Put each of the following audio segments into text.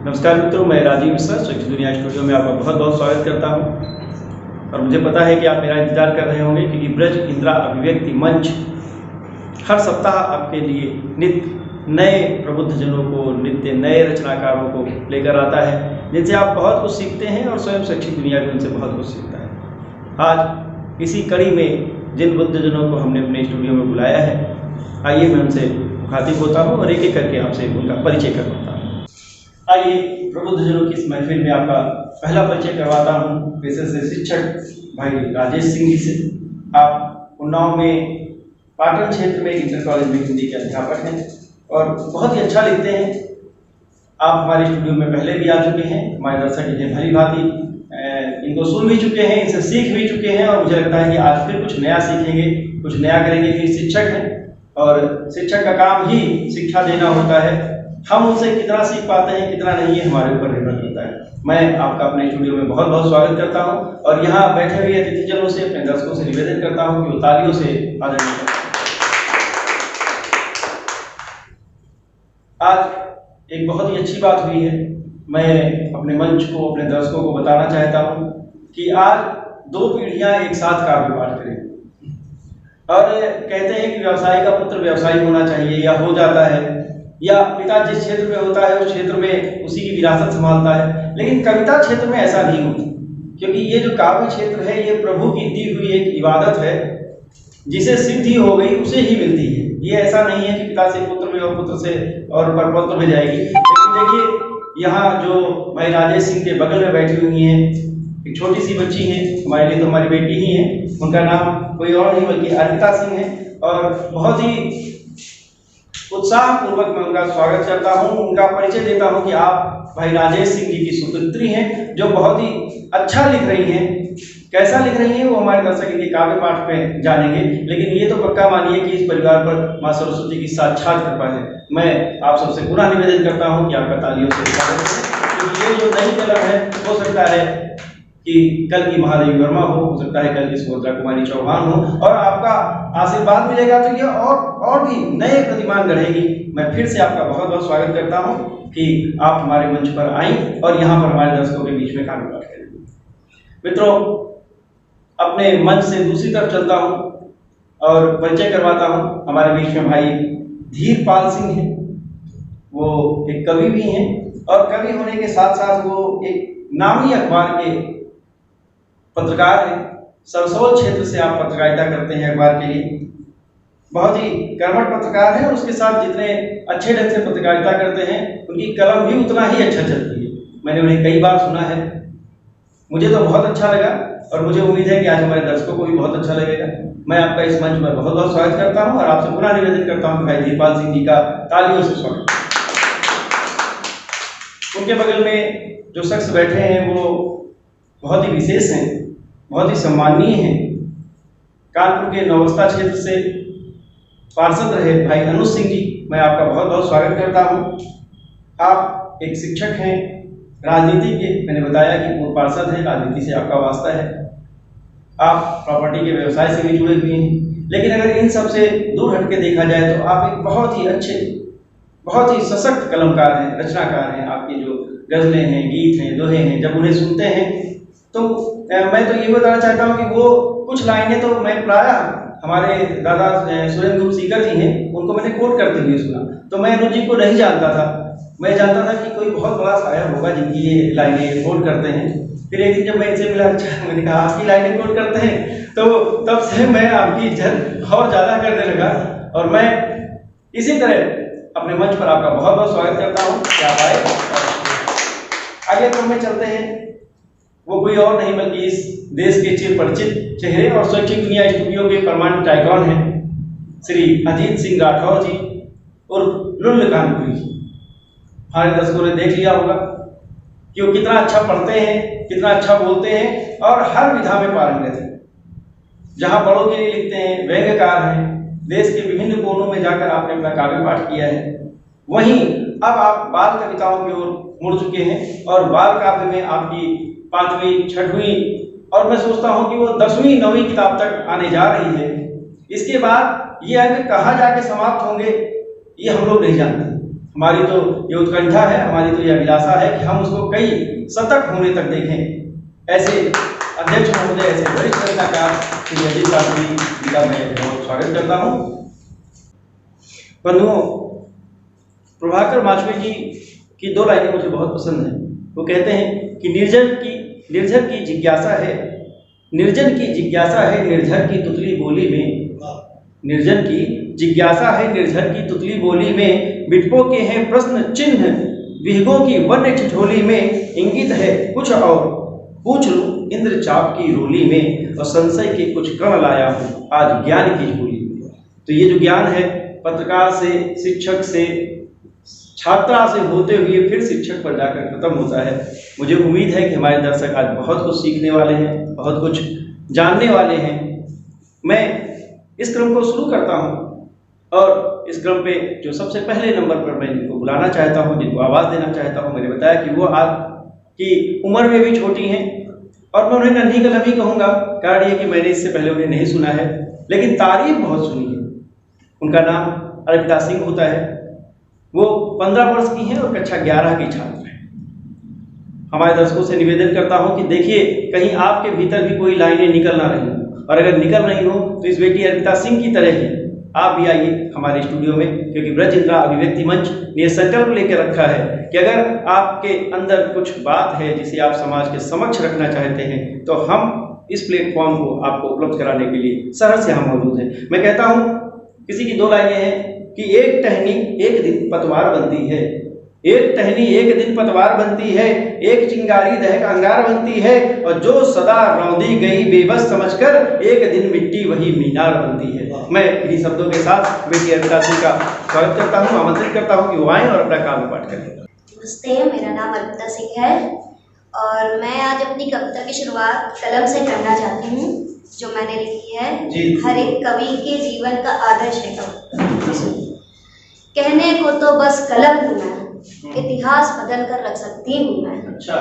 नमस्कार मित्रों, मैं राजीव मिश्रा स्वच्छ दुनिया स्टूडियो में आपका बहुत बहुत स्वागत करता हूं। और मुझे पता है कि आप मेरा इंतजार कर रहे होंगे, क्योंकि ब्रज इंदिरा अभिव्यक्ति मंच हर सप्ताह आपके लिए नित्य नए प्रबुद्धजनों को, नित्य नए रचनाकारों को लेकर आता है, जिनसे आप बहुत कुछ सीखते हैं और स्वयं शैक्षिक दुनिया भी उनसे बहुत कुछ सीखता है। आज इसी कड़ी में जिन बुद्धजनों को हमने अपने स्टूडियो में बुलाया है, आइए मैं उनसे मुखातिब होता हूँ और एक एक करके आपसे उनका परिचय करवाता हूँ। आइए प्रबुद्धजनों की इस महफिल में आपका पहला परिचय करवाता हूँ पेशे से शिक्षक भाई राजेश सिंह जी से। आप उन्नाव में पाटन क्षेत्र में इंटर कॉलेज में हिंदी के अध्यापक हैं और बहुत ही अच्छा लिखते हैं। आप हमारे स्टूडियो में पहले भी आ चुके हैं, हमारे दर्शक इन्हें भली भांति इनको सुन भी चुके हैं, इनसे सीख भी चुके हैं और मुझे लगता है कि आज फिर कुछ नया सीखेंगे, कुछ नया करेंगे, क्योंकि शिक्षक हैं और शिक्षक का काम ही शिक्षा देना होता है। हम उनसे कितना सीख पाते हैं, कितना नहीं, है हमारे ऊपर निर्भर करता है। मैं आपका अपने स्टूडियो में बहुत बहुत स्वागत करता हूं और यहाँ बैठे हुए अतिथिजनों से, अपने दर्शकों से निवेदन करता हूं कि वो तालियों से आदरणीय करें। आज एक बहुत ही अच्छी बात हुई है। मैं अपने मंच को, अपने दर्शकों को बताना चाहता हूं कि आज दो पीढ़ियां एक साथ काव्य पाठ करें। और कहते हैं कि व्यवसायी का पुत्र व्यवसायी होना चाहिए या हो जाता है, या पिता जिस क्षेत्र में होता है उस क्षेत्र में उसी की विरासत संभालता है, लेकिन कविता क्षेत्र में ऐसा नहीं होता, क्योंकि ये जो काव्य क्षेत्र है ये प्रभु की दी हुई एक इबादत है, जिसे सिद्धि हो गई उसे ही मिलती है। ये ऐसा नहीं है कि पिता से पुत्र में और पुत्र से और परपौत्र में जाएगी। लेकिन देखिए, यहाँ जो भाई राजेश सिंह के बगल में बैठी हुई हैं, एक छोटी सी बच्ची है, हमारे लिए तो हमारी बेटी ही है, उनका नाम कोई और नहीं बल्कि अर्पिता सिंह है और बहुत ही उत्साह पूर्वक मैं उनका स्वागत करता हूं, उनका परिचय देता हूं कि आप भाई राजेश सिंह जी की सुपुत्री हैं, जो बहुत ही अच्छा लिख रही हैं। कैसा लिख रही हैं वो हमारे दर्शक इनके काव्य पाठ में जानेंगे, लेकिन ये तो पक्का मानिए कि इस परिवार पर मां सरस्वती की साक्षात कृपा है। मैं आप सबसे पुनः निवेदन करता हूं कि आपका तालियों से स्वागत करें, क्योंकि ये जो नई कलम है, हो सकता है कि कल की महादेवी वर्मा हो सकता है कल की सुभद्रा कुमारी चौहान हो, और आपका आशीर्वाद मिलेगा तो ये और भी नए प्रतिमान गढ़ेगी। मैं फिर से आपका बहुत बहुत स्वागत करता हूं कि आप हमारे मंच पर आएं और यहाँ पर हमारे दर्शकों के बीच में काव्य पाठ करें। मित्रों, अपने मंच से दूसरी तरफ चलता हूं और परिचय करवाता हूं। हमारे बीच में भाई धीरपाल सिंह हैं, वो एक कवि भी हैं और कवि होने के साथ साथ वो एक नामी अखबार के पत्रकार हैं। सरसोल क्षेत्र से आप पत्रकारिता करते हैं अखबार के लिए, बहुत ही कर्मठ पत्रकार हैं और उसके साथ जितने अच्छे ढंग से पत्रकारिता करते हैं उनकी कलम भी उतना ही अच्छा चलती है। मैंने उन्हें कई बार सुना है, मुझे तो बहुत अच्छा लगा और मुझे उम्मीद है कि आज हमारे दर्शकों को भी बहुत अच्छा लगेगा। मैं आपका इस मंच पर बहुत बहुत स्वागत करता हूँ और आपसे पुनः निवेदन करता हूँ भाई धीरपाल सिंह जी का तालियों से स्वागत। उनके बगल में जो शख्स बैठे हैं वो बहुत ही विशेष हैं, बहुत ही सम्माननीय हैं। कानपुर के नवस्था क्षेत्र से पार्षद रहे भाई अनुज सिंह जी, मैं आपका बहुत बहुत स्वागत करता हूं। आप एक शिक्षक हैं, राजनीति के, मैंने बताया कि पूर्व पार्षद हैं, राजनीति से आपका वास्ता है, आप प्रॉपर्टी के व्यवसाय से भी जुड़े हुए हैं। लेकिन अगर इन सब से दूर हटके देखा जाए तो आप एक बहुत ही अच्छे, बहुत ही सशक्त कलमकार हैं, रचनाकार हैं। आपकी जो गजलें हैं, गीत हैं, दोहे हैं, जब उन्हें सुनते हैं तो मैं तो ये बताना चाहता हूँ कि वो कुछ लाइनें तो मैं प्रायः हमारे दादा सुरेंद्र गुप्त सीकर जी हैं, उनको मैंने कोट करते हुए सुना, तो मैं अनुज जी को नहीं जानता था। मैं जानता था कि कोई बहुत बड़ा शायर होगा जिनकी ये लाइनें कोट करते हैं। फिर एक दिन जब मैं इनसे मिला, मैंने कहा आपकी लाइनें कोट करते हैं, तो तब से मैं आपकी इज्जत और ज़्यादा करने लगा। और मैं इसी तरह अपने मंच पर आपका बहुत बहुत स्वागत करता हूँ कि आप आए। आगे क्रम में चलते हैं, वो कोई और नहीं बल्कि इस देश के चिर परिचित चेहरे और शैक्षिक दुनिया स्टूडियो के परमानेंट आइकॉन हैं श्री अजीत सिंह राठौर जी और लुल्ल कानपुरी जी। हमारे दर्शकों ने देख लिया होगा कि वो कितना अच्छा पढ़ते हैं, कितना अच्छा बोलते हैं और हर विधा में पारंगत हैं। जहाँ बड़ों के लिए लिखते हैं, व्यंग्यकार हैं, देश के विभिन्न कोनों में जाकर आपने अपना काव्य पाठ किया है। वहीं अब आप बाल कविताओं की ओर मुड़ चुके हैं और बाल काव्य में आपकी 5वीं 6वीं और मैं सोचता हूं कि वो 10वीं 9वीं किताब तक आने जा रही है। इसके बाद ये अंक कहाँ जाके समाप्त होंगे ये हम लोग नहीं जानते। हमारी तो ये उत्कंठा है, हमारी तो ये अभिलाषा है कि हम उसको कई शतक होने तक देखें। ऐसे अध्यक्ष महोदय, ऐसे वरिष्ठ रचनाकार श्री अजीत शास्त्री जी का मैं बहुत स्वागत करता हूँ। बंधुओं, प्रभाकर माचवे जी की 2 लाइनें मुझे बहुत पसंद हैं। वो कहते हैं कि निर्जर की जिज्ञासा है, निर्जन की जिज्ञासा है निर्झर की तुतली बोली में, निर्जन की जिज्ञासा है निर्झर की तुतली बोली में, बिटपो के हैं प्रश्न चिन्ह विहगों की वन्य ठिठोली में, इंगित है कुछ और पूछ लूं इंद्रचाप की रोली में, और संशय के कुछ कण लाया हूं आज ज्ञान की झोली में। तो ये जो ज्ञान है, पत्रकार से, शिक्षक से, छात्रा से होते हुए फिर शिक्षक पर जाकर खत्म होता है। मुझे उम्मीद है कि हमारे दर्शक आज बहुत कुछ सीखने वाले हैं, बहुत कुछ जानने वाले हैं। मैं इस क्रम को शुरू करता हूं, और इस क्रम पे जो सबसे पहले नंबर पर मैं जिनको बुलाना चाहता हूं, जिनको आवाज़ देना चाहता हूं, मैंने बताया कि वो आज की उम्र में भी छोटी हैं, और मैं उन्हें नन्ही कलम ही कहूँगा। कारण ये कि मैंने इससे पहले उन्हें नहीं सुना है, लेकिन तारीफ बहुत सुनी है। उनका नाम अर्पिता सिंह होता है। वो 15 वर्ष की हैं और कक्षा 11 की छात्र हैं। हमारे दर्शकों से निवेदन करता हूं कि देखिए, कहीं आपके भीतर भी कोई लाइनें निकल ना रही हो, और अगर निकल रही हो तो इस बेटी अर्पिता सिंह की तरह ही आप भी आइए हमारे स्टूडियो में, क्योंकि ब्रज इंदिरा अभिव्यक्ति मंच ने यह संकल्प लेकर रखा है कि अगर आपके अंदर कुछ बात है जिसे आप समाज के समक्ष रखना चाहते हैं, तो हम इस प्लेटफॉर्म को आपको उपलब्ध कराने के लिए सहर्ष यहाँ मौजूद हैं। मैं कहता हूँ, किसी की 2 लाइनें हैं कि एक टहनी एक दिन पतवार बनती है, एक टहनी एक दिन पतवार बनती है, एक चिंगारी दहक अंगार बनती है, और जो सदा रौंदी गई बेबस समझकर एक दिन मिट्टी वही मीनार बनती है। मैं इन्हीं शब्दों के साथ बेटी अर्पिता सिंह का स्वागत करता हूँ, आमंत्रित करता हूँ कि वो आएं और अपना काव्य पाठ करें। नमस्ते, मेरा नाम अर्पिता सिंह है और मैं आज अपनी कविता की शुरुआत कलम से करना चाहती हूँ, जो मैंने लिखी है। हर एक कवि के जीवन का आदर्श है कविता। कहने को तो बस कलम हूँ मैं, इतिहास बदल कर रख सकती हूँ मैं। अच्छा।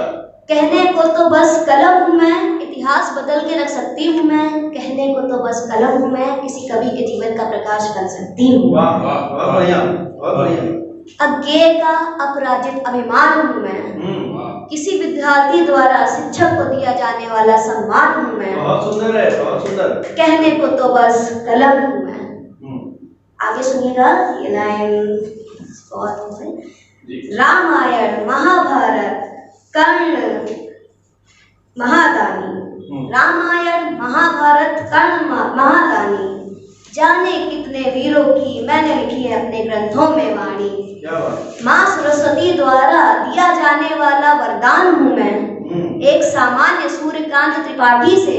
कहने को तो बस कलम हूँ मैं, इतिहास बदल के रख सकती हूँ मैं। कहने को तो बस कलम हूँ मैं, किसी कवि के जीवन का प्रकाश कर सकती हूँ। वाह वाह, बहुत बढ़िया, बहुत बढ़िया। अज्ञेय का अपराजित अभिमान हूँ मैं, किसी विद्यार्थी द्वारा शिक्षक को दिया जाने वाला सम्मान हूँ मैं। बहुत सुंदर है, बहुत सुंदर। कहने को तो बस कलम हूँ मैं। आगे सुनिएगा, ये लाइन बहुत है। रामायण महाभारत कर्ण महादानी, रामायण महाभारत कर्ण महादानी, जाने कितने वीरों की मैंने लिखी है अपने ग्रंथों में वाणी। माँ सरस्वती द्वारा दिया जाने वाला वरदान हूँ मैं, एक सामान्य सूर्यकांत त्रिपाठी से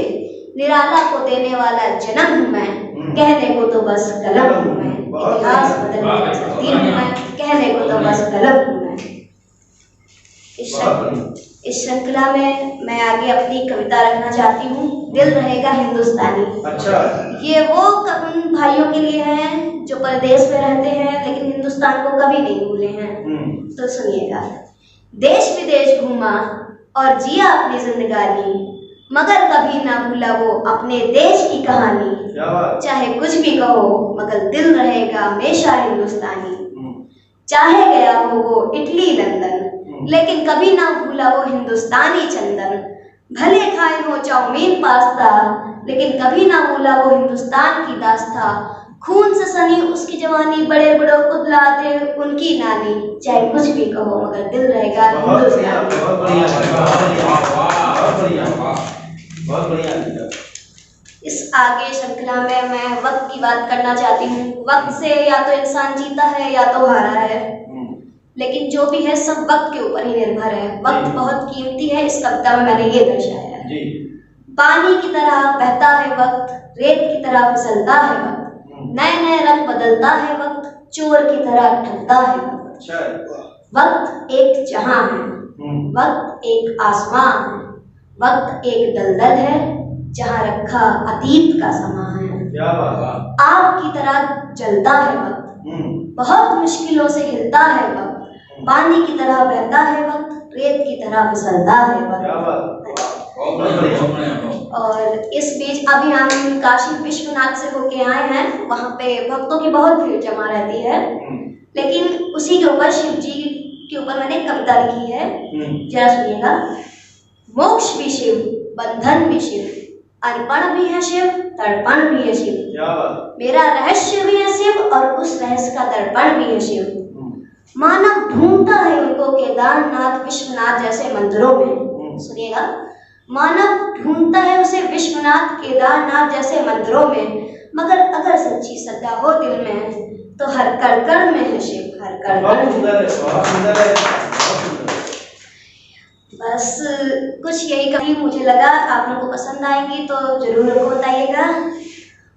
निराला को देने वाला जन्म हूँ मैं। कहने को तो बस कलम हूँ मैं, इतिहास बदलने कर सकती हूँ मैं। कहने को तो बस कलम हूँ मैं। इस श्रृंखला में मैं आगे अपनी कविता रखना चाहती हूँ, दिल रहेगा हिंदुस्तानी। अच्छा। ये वो उन भाइयों के लिए है जो परदेश में रहते हैं लेकिन हिंदुस्तान को कभी नहीं भूले हैं। तो सुनिएगा। देश विदेश घूमा और जिया अपनी जिंदगानी, मगर कभी ना भूला वो अपने देश की कहानी। चाहे कुछ भी कहो मगर दिल रहेगा हमेशा हिंदुस्तानी। चाहे गया हो वो इटली लंदन, लेकिन कभी ना भूला वो हिंदुस्तानी चंदन। भले खाए हो चाउमीन पास्ता, लेकिन कभी ना भूला वो हिंदुस्तान की दास्ता। खून से सनी उसकी जवानी, बड़े बड़ों को बुलाते उनकी नानी। चाहे कुछ भी कहो मगर दिल रहेगा हिंदुस्तानी। बहुत बढ़िया। इस आगे श्रृंखला में मैं वक्त की बात करना चाहती हूँ। वक्त से या तो इंसान जीता है या तो हारा है, लेकिन जो भी है सब वक्त के ऊपर ही निर्भर है। वक्त बहुत कीमती है, इस कविता में मैंने ये दर्शाया है। पानी की तरह बहता है वक्त, रेत की तरह फिसलता है वक्त, नए नए रंग बदलता है वक्त, चोर की तरह ठगता है वक्त। वक्त एक जहां है, वक्त एक आसमान है, वक्त एक दलदल है जहां रखा अतीत का समा है। आग की तरह जलता है वक्त, बहुत मुश्किलों से हिलता है वक्त, पानी की तरह बहता है वक्त, रेत की तरह फिसलता है वक्त। और इस बीच अभी हम काशी विश्वनाथ से होके आए हैं, वहाँ पे भक्तों की बहुत भीड़ जमा रहती है, लेकिन उसी के ऊपर शिव जी के ऊपर मैंने कविता लिखी है, जरा सुनिएगा। मोक्ष भी शिव, बंधन भी शिव, अर्पण भी है शिव, तर्पण भी है शिव, मेरा रहस्य भी है शिव और उस रहस्य का दर्पण भी है शिव। मानव ढूंढता है उनको केदारनाथ विश्वनाथ जैसे मंदिरों में, सुनिएगा। मानव ढूंढता है उसे विश्वनाथ केदारनाथ जैसे मंदिरों में, मगर अगर सच्ची श्रद्धा हो दिल में तो हर कण में है शिव, हर कण बस कुछ यही कभी मुझे लगा आप लोगों को पसंद आएंगी तो जरूर उनको बताइएगा।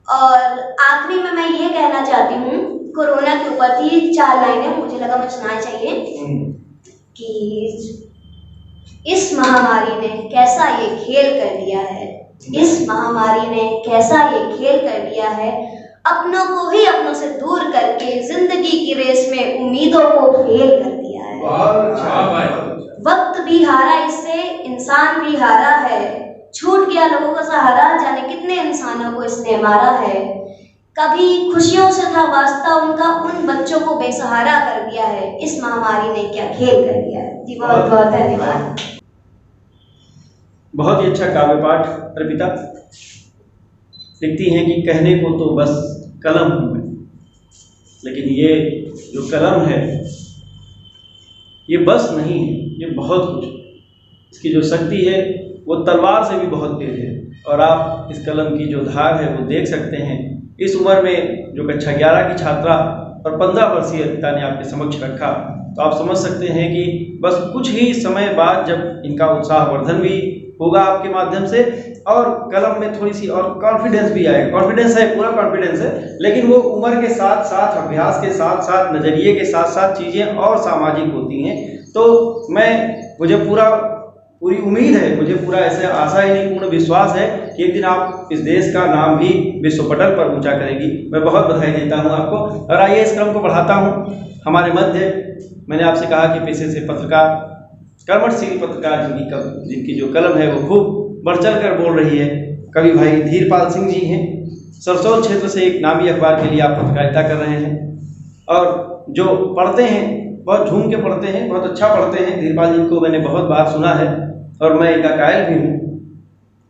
और आखिरी में मैं ये कहना चाहती हूँ, कोरोना के ऊपर थी 4 लाइनें, मुझे लगा मुझे सुनाना चाहिए कि इस महामारी ने कैसा ये खेल कर दिया है, इस महामारी ने कैसा ये खेल कर दिया है, अपनों को ही अपनों से दूर करके जिंदगी की रेस में उम्मीदों को फेल कर दिया है। वक्त भी हारा इससे, इंसान भी हारा है, छूट गया लोगों का सहारा, जाने कितने इंसानों को इसने मारा है। कभी खुशियों से था वास्ता उनका, उन बच्चों को बेसहारा कर दिया है, इस महामारी ने क्या खेल कर दिया है। जी बहुत बहुत धन्यवाद। बहुत ही अच्छा काव्य पाठ अर्पिता। लिखती हैं कि कहने को तो बस कलम हूँ मैं, लेकिन ये जो कलम है ये बस नहीं है, ये बहुत कुछ। इसकी जो शक्ति है वो तलवार से भी बहुत तेज है, और आप इस कलम की जो धार है वो देख सकते हैं। इस उम्र में जो कक्षा 11 की छात्रा और 15 वर्षीय अर्पिता ने आपके समक्ष रखा, तो आप समझ सकते हैं कि बस कुछ ही समय बाद जब इनका उत्साहवर्धन भी होगा आपके माध्यम से, और कलम में थोड़ी सी और कॉन्फिडेंस भी आएगा। कॉन्फिडेंस है, पूरा कॉन्फिडेंस है, लेकिन वो उम्र के साथ साथ, अभ्यास के साथ साथ, नज़रिए के साथ साथ चीज़ें और सामाजिक होती हैं। तो मुझे पूरी उम्मीद है, मुझे पूरा ऐसे आशा ही नहीं, पूर्ण विश्वास है कि एक दिन आप इस देश का नाम भी विश्व पटल पर ऊंचा करेगी। मैं बहुत बधाई देता हूं आपको। और आइए इस क्रम को बढ़ाता हूं। हमारे मध्य मैंने आपसे कहा कि पेशे से पत्रकार, कर्मठशील पत्रकार जिनकी जो कलम है वो खूब बढ़ चढ़ कर बोल रही है, कवि भाई धीरपाल सिंह जी हैं। सरसौर क्षेत्र से एक नामी अखबार के लिए आप पत्रकारिता कर रहे हैं, और जो पढ़ते हैं बहुत झूम के पढ़ते हैं, बहुत अच्छा पढ़ते हैं। धीरपाल जी को मैंने बहुत बार सुना है और मैं इनका कायल भी हूँ।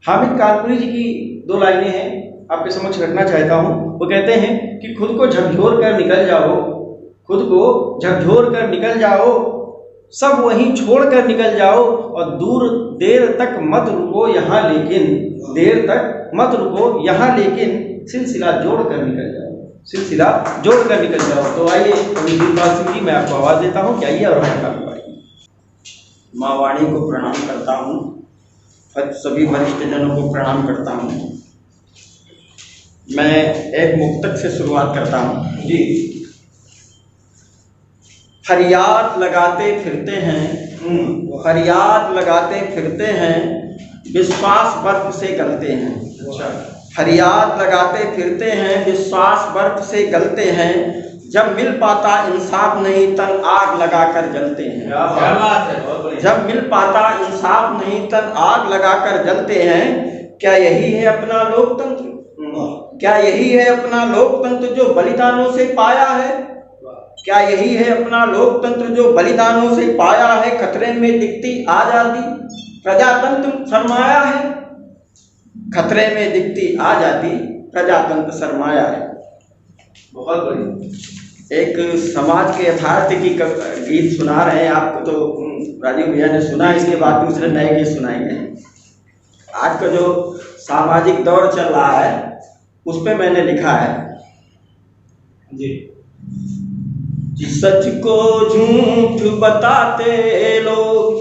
हामिद कानपुरी जी की 2 लाइनें हैं, आपके समक्ष रखना चाहता हूँ। वो कहते हैं कि खुद को झकझोर कर निकल जाओ, खुद को झकझोर कर निकल जाओ, सब वहीं छोड़ कर निकल जाओ, और देर तक मत रुको यहाँ लेकिन, देर तक मत रुको यहाँ लेकिन, सिलसिला जोड़ कर निकल जाओ, सिलसिला जोड़ कर निकल जाओ। तो आइए धीरपाल सिंह जी, मैं आपको आवाज़ देता हूँ कि आइए और माँ वाणी को प्रणाम करता हूँ और सभी वरिष्ठ जनों को प्रणाम करता हूँ। मैं एक मुक्तक से शुरुआत करता हूँ जी। फरियाद लगाते फिरते हैं, फरियाद लगाते फिरते हैं, विश्वास बर्फ से गलते हैं। अच्छा। फरियाद लगाते फिरते हैं, विश्वास बर्फ से गलते हैं, जब मिल पाता इंसाफ नहीं तन आग लगाकर जलते हैं। क्या बात है। जब मिल पाता इंसाफ नहीं तन आग लगाकर जलते हैं। क्या यही है अपना लोकतंत्र, क्या यही है अपना लोकतंत्र जो बलिदानों से पाया है, क्या यही है अपना लोकतंत्र जो बलिदानों से पाया है। खतरे में दिखती आजादी प्रजातंत्र सरमाया है, खतरे में दिखती आजादी प्रजातंत्र सरमाया है। बहुत बढ़िया। एक समाज के यथार्थ की गीत सुना रहे हैं आपको, तो राजीव भैया ने सुना, इसके बाद दूसरे नए गीत सुनाएंगे। आज का जो सामाजिक दौर चल रहा है उस पे मैंने लिखा है जी। सच को झूठ बताते लोग,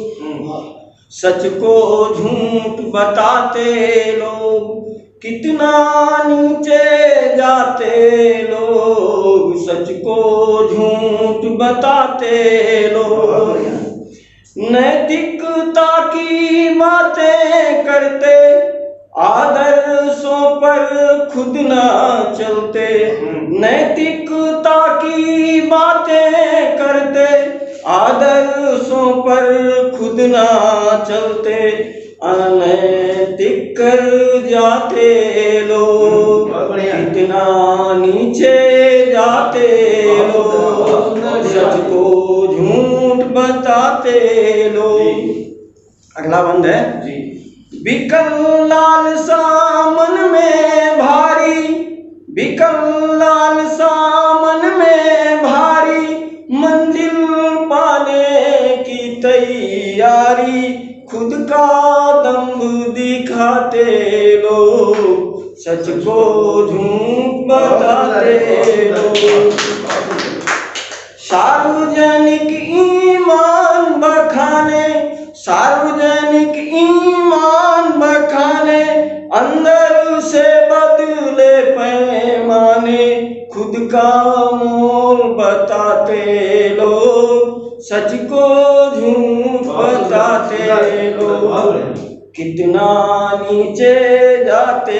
सच को झूठ बताते लोग, कितना नीचे जाते लोग, सच को झूठ बताते लोग, नैतिकता की बातें करते, आदर्शों पर खुद ना चलते, नैतिकता की बातें करते, आदर्शों पर खुद ना चलते, अनैतिक कर जाते लोग, इतना नीचे जाते लोग, बताते लोग। अगला बंद है जी। बिकल लालसा मन में भारी, बिकल लालसा मन में भारी, मंजिल पाने की तैयारी, खुद का दम्भ दिखाते लोग, सच को झूठ बताते लोग। सार्वजनिक ईमान बखाने, सार्वजनिक ईमान बखाने, अंदर से बदले पैमाने, खुद का मोल बताते लोग, सच को झूठ बताते लोग। कितना नीचे जाते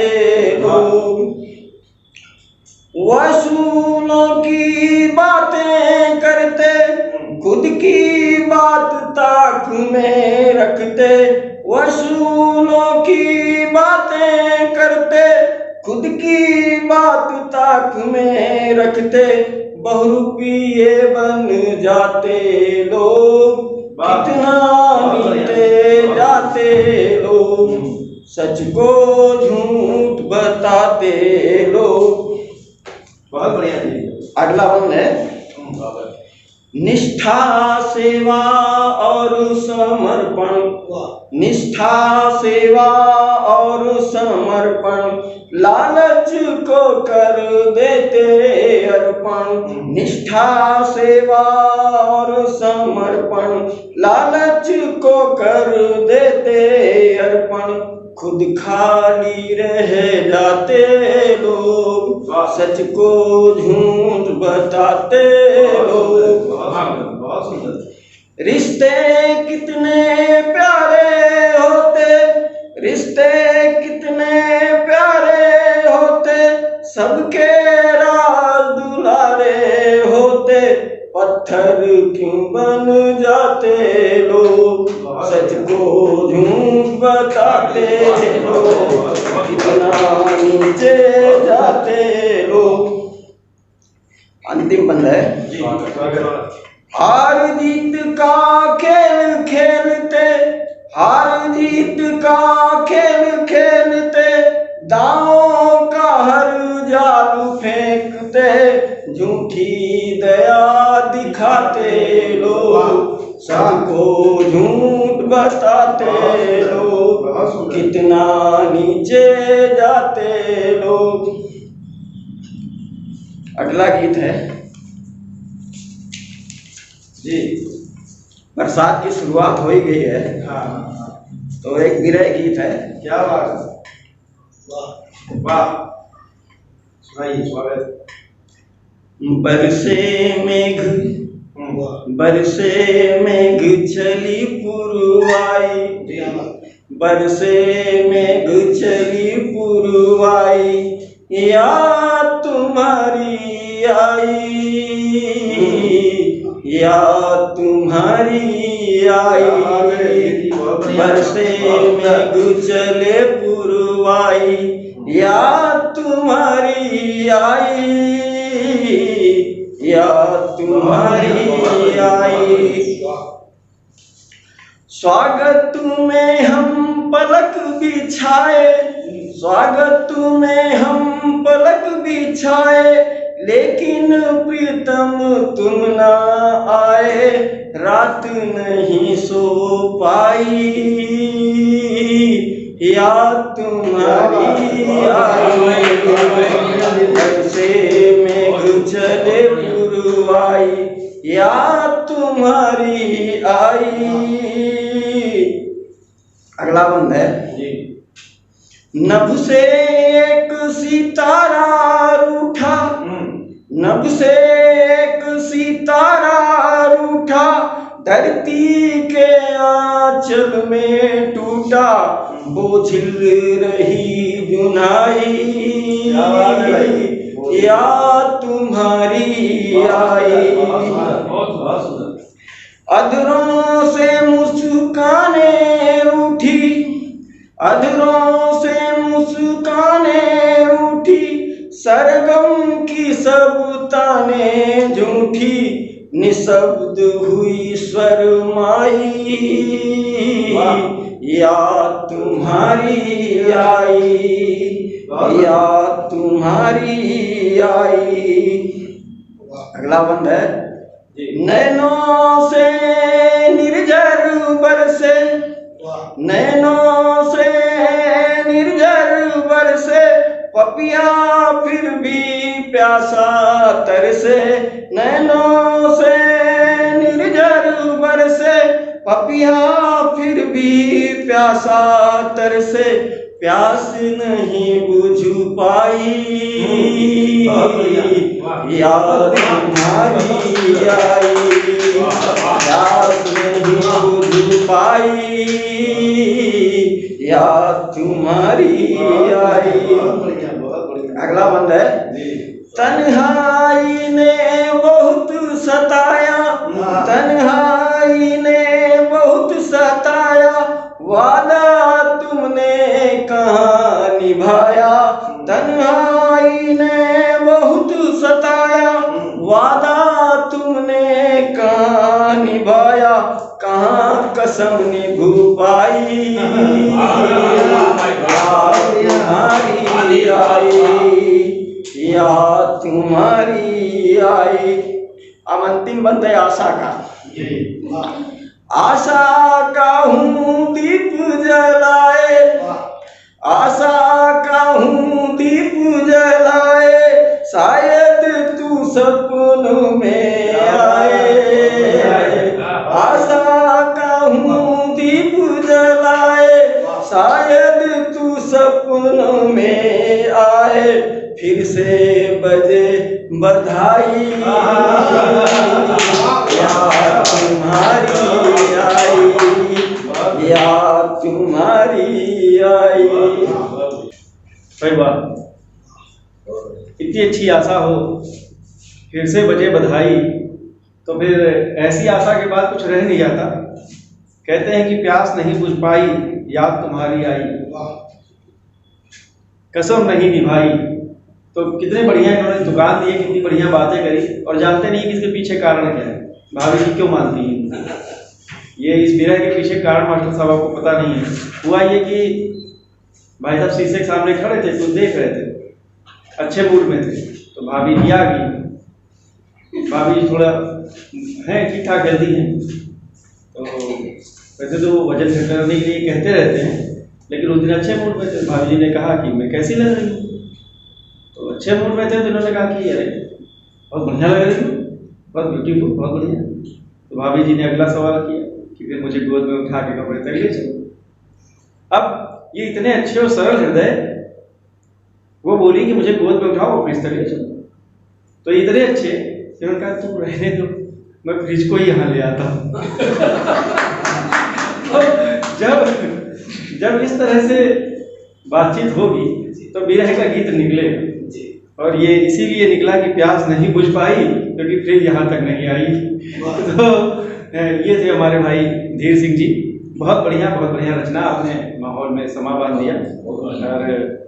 लोग। वसूलों की बातें करते, खुद की बात ताक में रखते, वसूलों की बातें करते, खुद की बात ताक में रखते, बहुरूपिये बन जाते लोग। कितना नीचे जाते लोग, सच को झूठ बताते लोग। बहुत बढ़िया जी। अगला बंद है निष्ठा सेवा और समर्पण, निष्ठा सेवा और समर्पण, लालच को कर देते अर्पण, निष्ठा सेवा और समर्पण, लालच को कर देते अर्पण, खुद खाली रह जाते लोग, सच को झूठ बताते लोग। बहुत सुंदर। रिश्ते कितने प्यारे होते, रिश्ते कितने प्यारे होते, सबके राज दुलारे होते, पत्थर क्यों बन जाते लोग, सच को झूठ बताते लोग। कितना नीचे जाते लोग। अंतिम बंद है जी। हार जीत का खेल खेलते, हार जीत का खेल खेलते, दांवों का हर जाल फेंकते, झूठी दया दिखाते लोग, सबको झूठ बताते लोग। कितना नीचे जाते लोग। अगला गीत है जी। बरसात की शुरुआत हो ही गई है, हाँ। तो एक विरह गीत है। क्या बात है। वाह वाह। सुनाइए, स्वागत। बरसे मेघ, बरसे मेघ चली पुरवाई, बरसे मेघ चली पुरवाई, याद तुम्हारी आई, याद तुम्हारी आई। बरसे मेघ चले पुरवाई, याद तुम्हारी आई, याद तुम्हारी आई। स्वागत में हम पलक बिछाए, स्वागत में हम पलक बिछाए, लेकिन प्रीतम तुम ना आए, रात नहीं सो पाई, याद तुम्हारी आई। बरसे मेघ चले पुरवाई, याद तुम्हारी आई। अगला बंद है नभ से एक सितारा रूठा, नभ से एक सितारा रूठा, धरती के आंचल में टूटा, बोझिल रही जुनाई, याद तुम्हारी आई। अधरों से मुस्काने रूठी, अधरों से मुस्काने रूठी, सरगम की सब ताने झूठी, निशब्द हुई स्वर माई, याद तुम्हारी आई, याद तुम्हारी आई। अगला बंद है, नैनों से निर्झर बरसे, नैनों से निर्झर बरसे, पपिया फिर भी प्यासा तरसे, नैनों से निर्झर बरसे, पपिया फिर भी प्यासा तरसे, प्यास नहीं बुझ पाई, याद तुम्हारी आई, याद नहीं बुझ पाई, याद तुम्हारी आई। अगला बंद है, तन्हाई ने बहुत सताया, तन्हाई ने बहुत सताया, वादा तुमने कहाँ निभाया, तन्हाई ने बहुत सताया, वादा तुमने कहाँ निभाया, कहाँ कसम निभू पाई, तुम्हारी आई, याद तुम्हारी आई। अब अंतिम बंद है आशा का। आशा का हूँ दीप जलाए, आशा का हूँ दीप जलाए, शायद तू सपनों में आए, आशा का हूँ दीप जलाए, शायद तू सपनों में आए, फिर से बजे बधाई, याद तुम्हारी आई, याद तुम्हारी आई। सही बात, इतनी अच्छी आशा हो, फिर से बजे बधाई, तो फिर ऐसी आशा के बाद कुछ रह नहीं जाता। कहते हैं कि प्यास नहीं बुझ पाई, याद तुम्हारी आई, कसम नहीं निभाई। तो कितने बढ़िया इन्होंने दुकान दी, कितनी बढ़िया बातें करी, और जानते नहीं कि इसके पीछे कारण क्या है, भाभी जी क्यों मानती हैं ये। इस विरह के पीछे कारण मास्टर साहब आपको पता नहीं है। हुआ ये कि भाई साहब शीशे के सामने खड़े थे, कुछ देख रहे थे, अच्छे मूड में थे, तो भाभी जी आ गई। भाभी जी थोड़ा हैं ठीक ठाक हेल्दी हैं, तो वैसे तो वजन घट करने के लिए कहते रहते हैं, लेकिन उस दिन अच्छे मूड में थे। भाभी जी ने कहा कि मैं कैसी लग रही हूँ, तो अच्छे मूड में थे, तो इन्होंने कहा कि अरे बहुत बढ़िया लग रही हूँ, बहुत ब्यूटीफुल, बहुत बढ़िया। तो भाभी जी ने अगला सवाल किया कि फिर मुझे गोद में उठा के कपड़े तक ले चलो। अब ये इतने अच्छे और सरल हृदय, वो बोली कि मुझे गोद में उठाओ फ्रिज तक ले चलो। तो इतने अच्छे, इन्होंने कहा तुम रहने दो, मैं फ्रिज को ही यहाँ ले आता हूँ। जब इस तरह से बातचीत होगी तो विरह का गीत निकलेगा। और ये इसीलिए निकला कि प्यास नहीं बुझ पाई क्योंकि फ्रिज यहाँ तक नहीं आई। तो ये थे हमारे भाई धीर सिंह जी, बहुत बढ़िया रचना, आपने माहौल में समा बांध दिया। और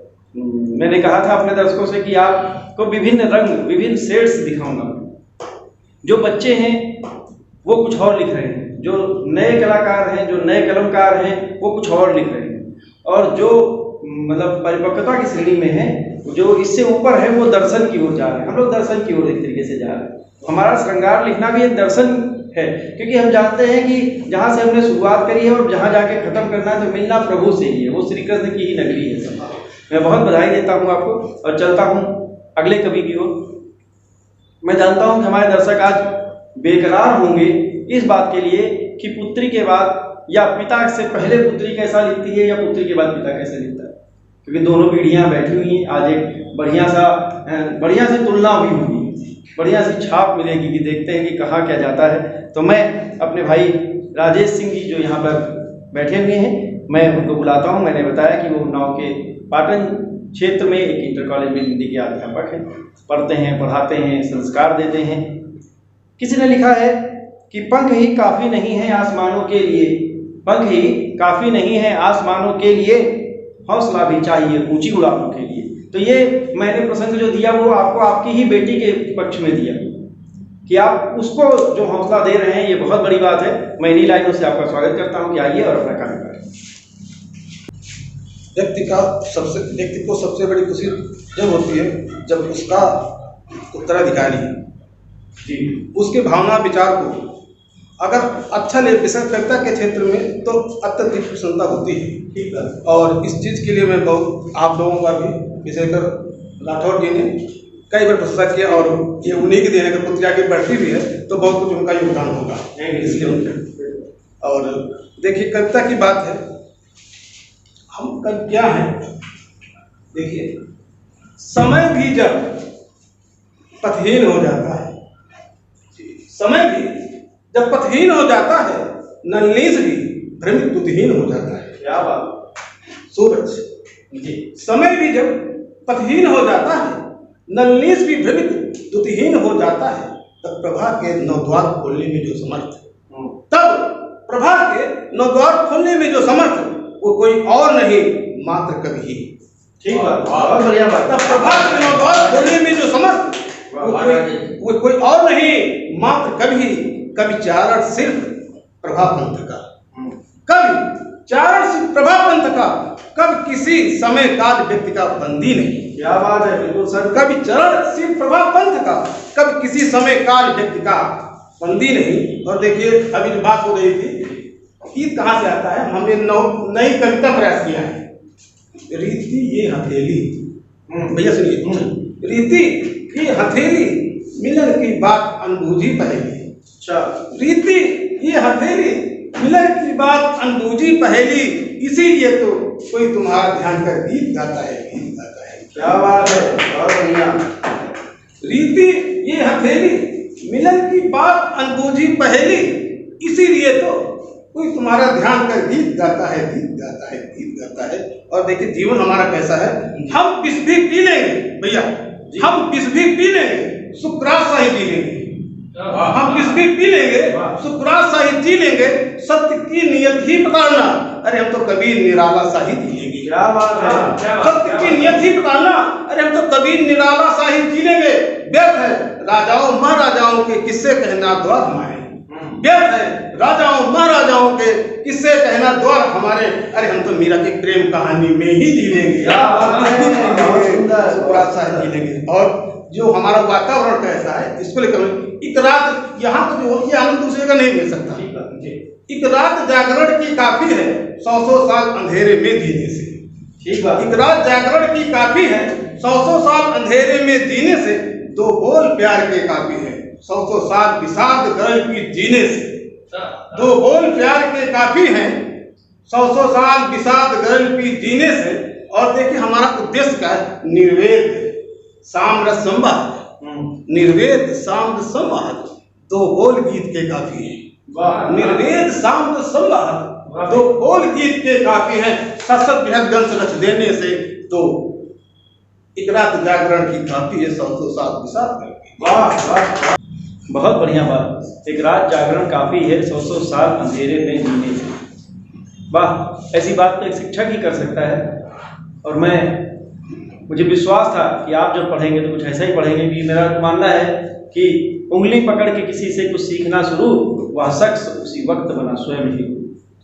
मैंने कहा था अपने दर्शकों से कि आपको विभिन्न रंग, विभिन्न शेड्स दिखाऊंगा। जो बच्चे हैं वो कुछ और लिख रहे हैं, जो नए कलाकार हैं, जो नए कलमकार हैं, वो कुछ और लिख रहे हैं, और जो मतलब परिपक्वता की श्रेणी में है, जो इससे ऊपर है, वो दर्शन की ओर जा रहे हैं। हम लोग दर्शन की ओर एक तरीके से जा रहे हैं। हमारा श्रृंगार लिखना भी एक दर्शन है, क्योंकि हम जानते हैं कि जहाँ से हमने शुरुआत करी है और जहाँ जाके खत्म करना है, तो मिलना प्रभु से ही है, वो श्री कृष्ण की ही नगरी है। मैं बहुत बधाई देता हूँ आपको और चलता हूँ अगले कवि की ओर। मैं जानता हूँ कि हमारे दर्शक आज बेकरार होंगे इस बात के लिए कि पुत्री के बाद या पिता से पहले पुत्री कैसा लिखती है या पुत्री के बाद पिता कैसे लिखता है, क्योंकि दोनों पीढ़ियां बैठी हुई हैं। आज एक बढ़िया सी तुलना हुई होगी, बढ़िया सी छाप मिलेगी कि देखते हैं कि कहाँ क्या जाता है। तो मैं अपने भाई राजेश सिंह जी जो यहाँ पर बैठे हुए हैं, मैं उनको बुलाता हूँ। मैंने बताया कि वो उन्नाव के पाटन क्षेत्र में एक इंटर कॉलेज में हिंदी के अध्यापक हैं, पढ़ते हैं, पढ़ाते हैं, संस्कार देते हैं। किसी ने लिखा है कि पंख ही काफ़ी नहीं है आसमानों के लिए, पंख ही काफ़ी नहीं है आसमानों के लिए, हौसला भी चाहिए ऊंची उड़ानों के लिए। तो ये मैंने प्रसंग जो दिया वो आपको आपकी ही बेटी के पक्ष में दिया। कि आप उसको जो हौसला दे रहे हैं, ये बहुत बड़ी बात है। मैं इन्हीं लाइनों से आपका स्वागत करता हूं कि आइए और अपना कार्य करें। व्यक्ति को सबसे बड़ी खुशी जब होती है जब उसका उत्तराधिकारी जी उसके भावना विचार को अगर अच्छा ले विषयकर्ता के क्षेत्र में तो अत्यधिक प्रसन्नता होती है। ठीक है। और इस चीज़ के लिए मैं बहुत आप लोगों का भी विशेषकर राठौर जी ने कई बार प्रशंसा किया, और ये उन्हीं के देने का पुत्री आगे बढ़ती भी है तो बहुत कुछ उनका योगदान होगा, इसलिए उनका। और देखिए कविता की बात है, हम कब क्या है, देखिए समय भी जब पथहीन हो जाता है, समय भी जब पथहीन हो जाता है, नन्हीस भी भ्रमित बुद्धिहीन हो जाता है। क्या बात। सूरज जी, समय भी जब पथहीन हो जाता है, नन्हीस भी भ्रमित बुद्धिहीन हो जाता है, तब प्रभा के नवद्वार खोलने में जो समर्थ, तब प्रभा के नवद्वार खोलने में जो समर्थ वो कोई और नहीं मात्र कवि। ठीक बात, बहुत बढ़िया बात। तब प्रभा के नवद्वार खोलने में जो समर्थ वो कोई और नहीं मात्र कवि चारण सिर्फ प्रभा पंथ का, कवि चारण सिर्फ प्रभा पंथ का, कब किसी समय काल व्यक्ति का बंदी नहीं। क्या बात है, बिल्कुल सर। कवि चरण सिर्फ प्रभा पंथ का, कब किसी समय काल व्यक्ति का बंदी नहीं। और देखिए अभी जो बात हो रही थी, गीत कहाँ से आता है, हमने नई कविता प्रयास किया है, रीति ये हथेली। भैया सुनिए, रीति ये हथेली मिलन की बात अनबूझी पहेली। अच्छा, रीति ये हथेली मिलन की बात अनबूझी पहेली, इसीलिए तो कोई तुम्हारा ध्यान कर गीत गाता है, गीत गाता है। क्या बात है, बहुत बढ़िया। रीति ये हथेली मिलन की बात अनबूझी पहेली, इसीलिए तो कोई तुम्हारा ध्यान कर गीत गाता है, गीत गाता है, गीत गाता है। और देखिए जीवन हमारा कैसा है, हम विष भी पी लेंगे भैया, हम विष भी पी लेंगे, सुकरात सा ही जी लेंगे, हम विष भी पी लेंगे, सुकरात सा ही जी लेंगे, सत्य की नियत ही पकड़ना, अरे हम तो कबीर निराला सा ही जी लेंगे। क्या बात है, सत्य की नियत ही पकड़ना, अरे हम तो कबीर निराला सा ही जी लेंगे। व्यर्थ है राजाओं महाराजाओं के किस्से कहना द्वार हमारे, व्यर्थ है राजाओं महाराजाओं के किस्से कहना द्वार हमारे, अरे हम तो मीरा की प्रेम कहानी में ही जी लेंगे, जी लेंगे। और जो हमारा वातावरण कैसा है इसको लेकर एक रात यहाँ तो जो ये आनंद दूसरे का नहीं मिल सकता। एक रात जागरण की काफी है 100 साल अंधेरे में जीने से। ठीक बात। एक रात जागरण की काफी है 100 साल अंधेरे में जीने से, दो बोल प्यार के काफी है 100 साल विषाद गल की जीने से। दो बोल प्यार के काफी हैं 100 साल विषाद गल की जीने से। और देखिए हमारा उद्देश्य क्या है, निर्वेद साम्र संवाद, निर्वेद साम्र संवाद, दो बोल गीत के काफी है। निर्वेद साम्र संवाद, दो बोल गीत के काफी है, सशत बृहद रच देने से तो एक रात जागरण की काफी है 100 साल विषाद गल की। वाह वाह, बहुत बढ़िया बात। एक रात जागरण काफी है 100 साल अंधेरे में जीने से। वाह, ऐसी बात तो एक शिक्षक ही कर सकता है। और मुझे विश्वास था कि आप जब पढ़ेंगे तो कुछ ऐसा ही पढ़ेंगे, कि मेरा मानना है कि उंगली पकड़ के किसी से कुछ सीखना शुरू, वह शख्स उसी वक्त बना स्वयं ही।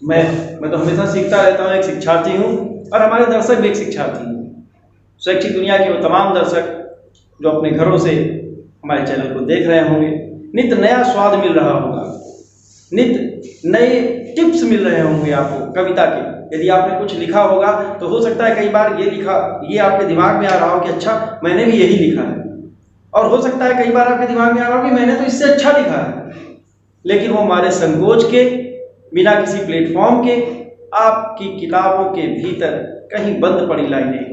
मैं तो हमेशा सीखता रहता हूँ, एक शिक्षार्थी हूँ, और हमारे दर्शक भी एक शिक्षार्थी हैं। शैक्षिक दुनिया के वो तमाम दर्शक जो अपने घरों से हमारे चैनल को देख रहे होंगे, नित्य नया स्वाद मिल रहा होगा, नित्य नए टिप्स मिल रहे होंगे आपको कविता के। यदि आपने कुछ लिखा होगा तो हो सकता है कई बार ये आपके दिमाग में आ रहा हो कि अच्छा मैंने भी यही लिखा है, और हो सकता है कई बार आपके दिमाग में आ रहा हो कि मैंने तो इससे अच्छा लिखा है, लेकिन वो हमारे संकोच के, बिना किसी प्लेटफॉर्म के, आपकी किताबों के भीतर कहीं बंद पड़ी लाइनें।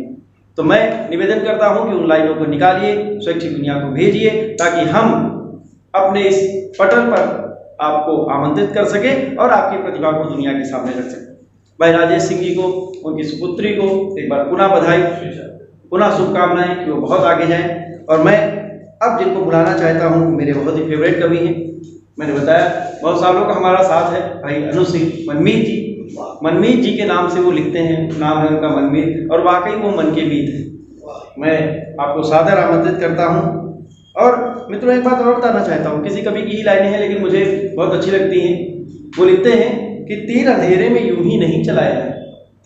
तो मैं निवेदन करता हूं कि उन लाइनों को निकालिए, शैक्षिक दुनिया को भेजिए, ताकि हम अपने इस पटल पर आपको आमंत्रित कर सके और आपकी प्रतिभा को दुनिया के सामने रख सके। भाई राजेश सिंह जी को, उनकी सुपुत्री को एक बार पुनः बधाई, पुनः शुभकामनाएं कि वो बहुत आगे जाएं। और मैं अब जिनको बुलाना चाहता हूं, मेरे बहुत ही फेवरेट कवि हैं, मैंने बताया बहुत सालों का हमारा साथ है, भाई अनु सिंह मनमीत जी। मनमीत जी के नाम से वो लिखते हैं, नाम है उनका मनमीत, और वाकई वो मन के मीत है। मैं आपको सादर आमंत्रित करता हूँ और मित्रों एक बात और बताना चाहता हूँ, किसी कवि की ही लाइनें हैं लेकिन मुझे बहुत अच्छी लगती हैं। वो लिखते हैं कि तीर अंधेरे में यूं ही नहीं चलाया है,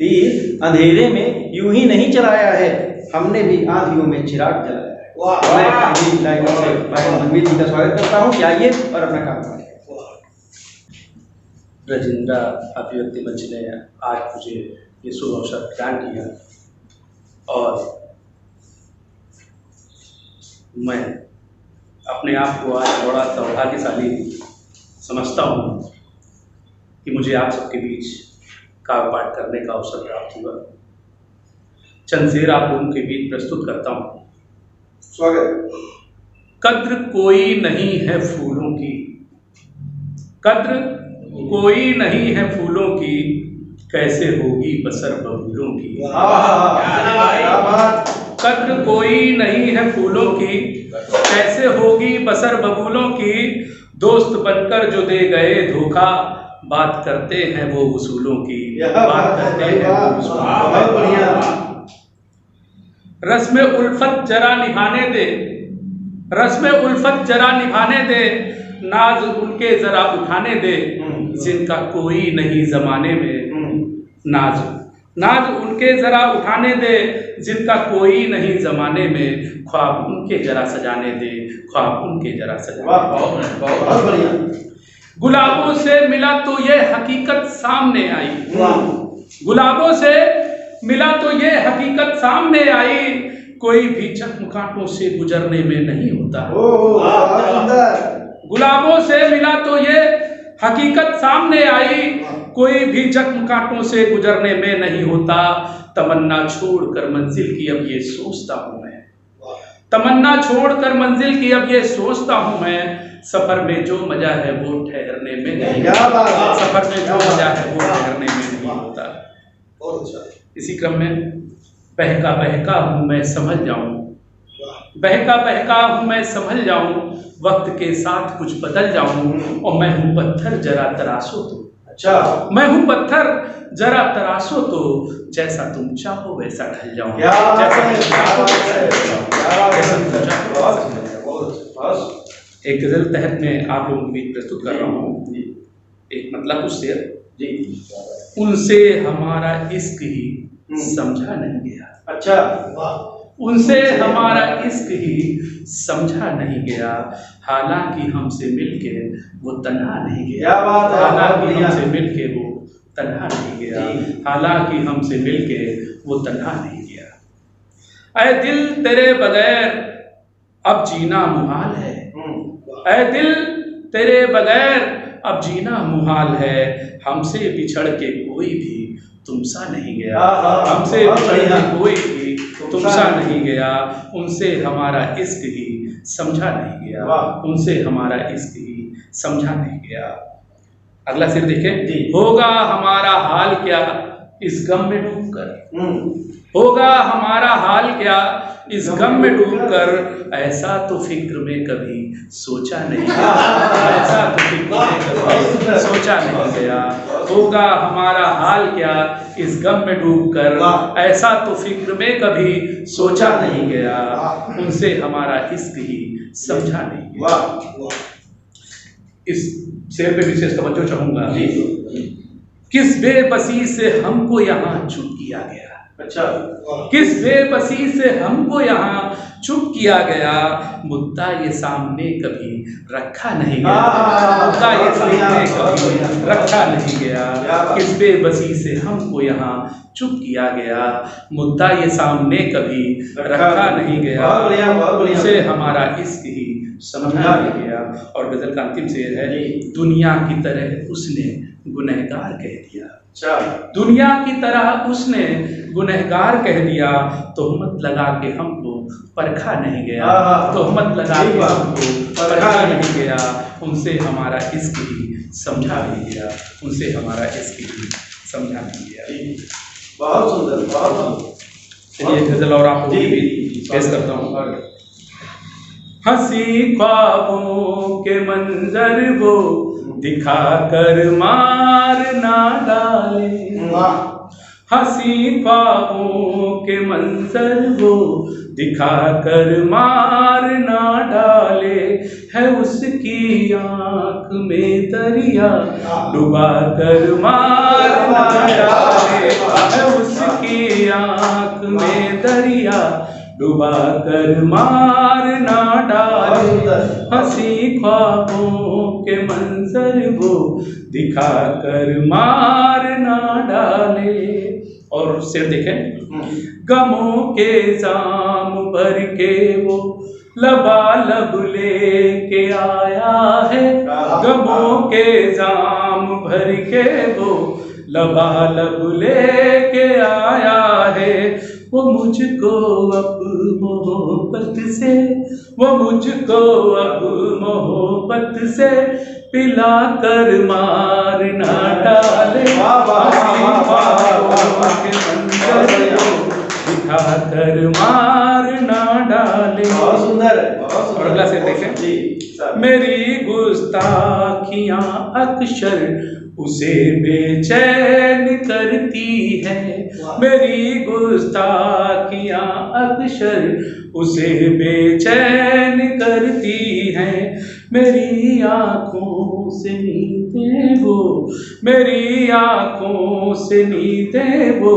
तीर अंधेरे में यूं ही नहीं चलाया है, हमने भी आंधियों में चिराग जलाया है। मैं इन्हीं लाइनों से भाई मनवीर जी का स्वागत करता हूँ कि आइए और अपना काम करें। राजेंद्र अभिव्यक्ति मंच ने आज मुझे ये शुभ अवसर प्रदान किया और मैं अपने आप को आज बड़ा सौभाग्यशाली समझता हूँ कि मुझे आप सबके बीच काव्य पाठ करने का अवसर प्राप्त हुआ। चंद शेर आप लोगों के बीच प्रस्तुत करता हूँ। स्वागत। कद्र कोई नहीं है फूलों की, कद्र कोई नहीं है फूलों की, कैसे होगी बसर बबूलों की। कद्र कोई नहीं है फूलों की, कैसे होगी बसर बबूलों की, दोस्त बनकर जो दे गए धोखा, बात करते हैं वो उसूलों की, बात करते हैं वो उसूलों की। रस्म उल्फत जरा निभाने दे, रस्म उल्फत जरा निभाने दे, नाज उनके जरा उठाने दे, जिनका कोई नहीं जमाने में, नाज नाज उनके जरा उठाने दे, जिनका कोई नहीं जमाने में, ख्वाब उनके जरा सजाने दे, ख्वाब उनके जरा सजाने दे। बहुत बढ़िया। गुलाबों से मिला तो ये हकीकत सामने आई, गुलाबों से मिला तो ये हकीकत सामने आई, कोई भी जख्म कांटों से गुजरने में नहीं होता। गुलाबों से मिला तो ये हकीकत सामने आई, कोई भी जख्म कांटों से गुजरने में नहीं होता, तमन्ना छोड़कर मंजिल की अब ये सोचता हूँ मैं, तमन्ना छोड़कर मंजिल की अब ये सोचता हूँ मैं, सफर में जो मजा है वो ठहरने में नहीं होता, सफर में जो मजा है वो ठहरने में नहीं होता। इसी क्रम में बहका बहका हूँ मैं समझ जाऊं, बहका बहका हूँ मैं समझ जाऊं, वक्त के साथ कुछ बदल जाऊं, और मैं हूँ पत्थर जरा तराशो तो, अच्छा मैं हूँ पत्थर जरा तराशो तो, जैसा तुम चाहो वैसा ढल जाऊं, एक गजल तहत में आप लोगों के बीच प्रस्तुत कर रहा हूँ। एक मतलब उस शेर, उनसे हमारा इश्क ही समझा नहीं गया, अच्छा उनसे हमारा इश्क ही समझा नहीं गया, हालांकि हमसे मिलके वो तन्हा नहीं गया, क्या बात है, हालांकि हमसे मिलके वो तन्हा नहीं गया, हालांकि हमसे मिलके वो तन्हा नहीं गया। ऐ दिल तेरे बगैर अब जीना मुहाल है, ऐ दिल तेरे बगैर अब जीना मुहाल है, हमसे बिछड़ के कोई भी तुमसा नहीं गया, हमसे बिछड़ के कोई भी तुमसा नहीं गया, उनसे हमारा इश्क ही समझा नहीं गया, उनसे हमारा इश्क ही समझा नहीं गया। अगला शेर देखें, होगा हमारा हाल क्या इस गम में डूबकर, होगा हमारा हाल क्या इस गम में डूबकर, ऐसा तो फिक्र में कभी सोचा नहीं गया, ऐसा तो फिक्र में कभी सोचा नहीं गया, होगा हमारा हाल क्या इस गम में डूबकर, ऐसा तो फिक्र में कभी सोचा नहीं गया, उनसे हमारा इश्क ही समझा नहीं गया। इस शेर पे विशेष तवज्जो चाहूंगा। किस बेबसी से हमको यहाँ चुप किया गया, अच्छा किस बेबसी से हमको यहाँ चुप किया गया, मुद्दा ये सामने कभी रखा नहीं गया, मुद्दा ये सामने कभी रखा नहीं गया, किस बेबसी से हमको यहाँ चुप किया गया, मुद्दा ये सामने कभी रखा नहीं गया, उनसे हमारा इश्क ही समझा नहीं गया। और गजल का अंतिम शेर है, दुनिया की तरह उसने गुनहगार कह दिया, दुनिया की तरह उसने गुनहगार कह दिया, तोहमत लगा के हमको परखा नहीं गया, तोहमत लगा के हमको परखा नहीं गया, उनसे हमारा इश्क ही समझा नहीं गया, उनसे हमारा इश्क ही समझा नहीं गया। बहुत सुंदर, बहुत चलिए गजल और आपको भी पेश करता हूँ। हंसी ख्वाबों के मंजर वो दिखा कर मार ना डाले, हंसी ख्वाबों के मंजर वो दिखा कर मार ना डाले, उसकी आंख में दरिया डुबा कर मार ना डाले, है उसकी आंख में दरिया डुबा कर मार ना डाले, हंसी ख्वाबों के मंजर वो दिखा कर मार ना डाले। और शेर देखें, गमों के जाम भर के वो लबालब लेके आया है, गमों के जाम भर के वो लबालब लेके आया है, वो मुझको अब मोहब्बत से, वो मुझको अब मोहब्बत से पिला कर मार ना डाले, के मंजर दिखा कर मार ना डाले। बहुत सुंदर है, बहुत सुंदर। और अगला शेर देखें जी सर। मेरी गुस्ताखियां अक्सर उसे बेचैन करती है, मेरी गुस्ताखियां अक्सर उसे बेचैन करती हैं, मेरी आंखों से नींदें वो, मेरी आंखों से नींदें वो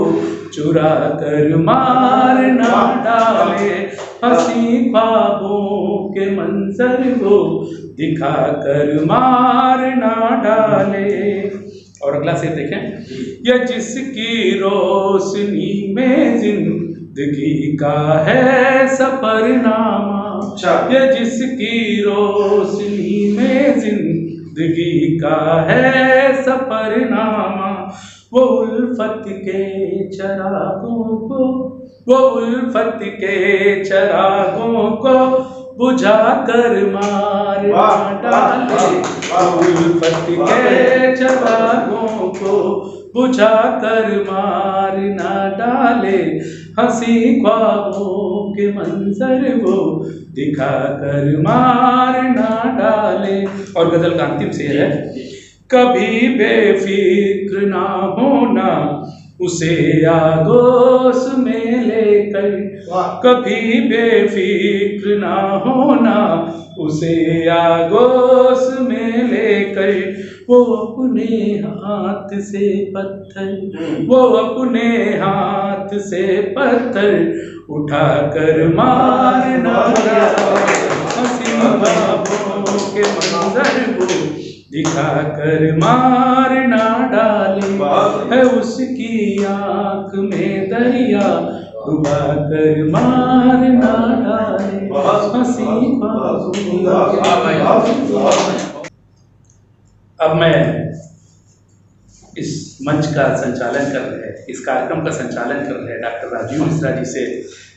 चुरा कर मार ना डाले, हंसी ख्वाबों के मंजर वो दिखा कर मार ना डाले। और अगला शेर देखें, ये जिसकी रोशनी में जिंदगी का है सफरनामा, ये जिसकी रोशनी में जिंदगी का है सफरनामा, वो उल्फत के चरागों को, वो उल्फत के चरागों को बुझा कर मार ना डाले, उल्फत के चरागों को बुझा कर मार ना डाले, हंसी ख्वाबों के मंजर वो दिखा कर मार ना डाले। और गजल का अंतिम शेर है, कभी बेफिक्र ना होना उसे आगोश में लेकर, कभी बेफिक्र ना होना उसे आगोश में लेकर, वो अपने हाथ से पत्थर, वो अपने हाथ से पत्थर उठा कर मार ना डाले, हंसी ख्वाबों के मंजर वो दिखा कर मार ना डाले, है उसकी आंख में दरिया डुबा कर मार ना डाले, हंसी अब मैं इस मंच का संचालन कर रहे हैं, इस कार्यक्रम का संचालन कर रहे हैं डॉक्टर राजीव मिश्रा जी से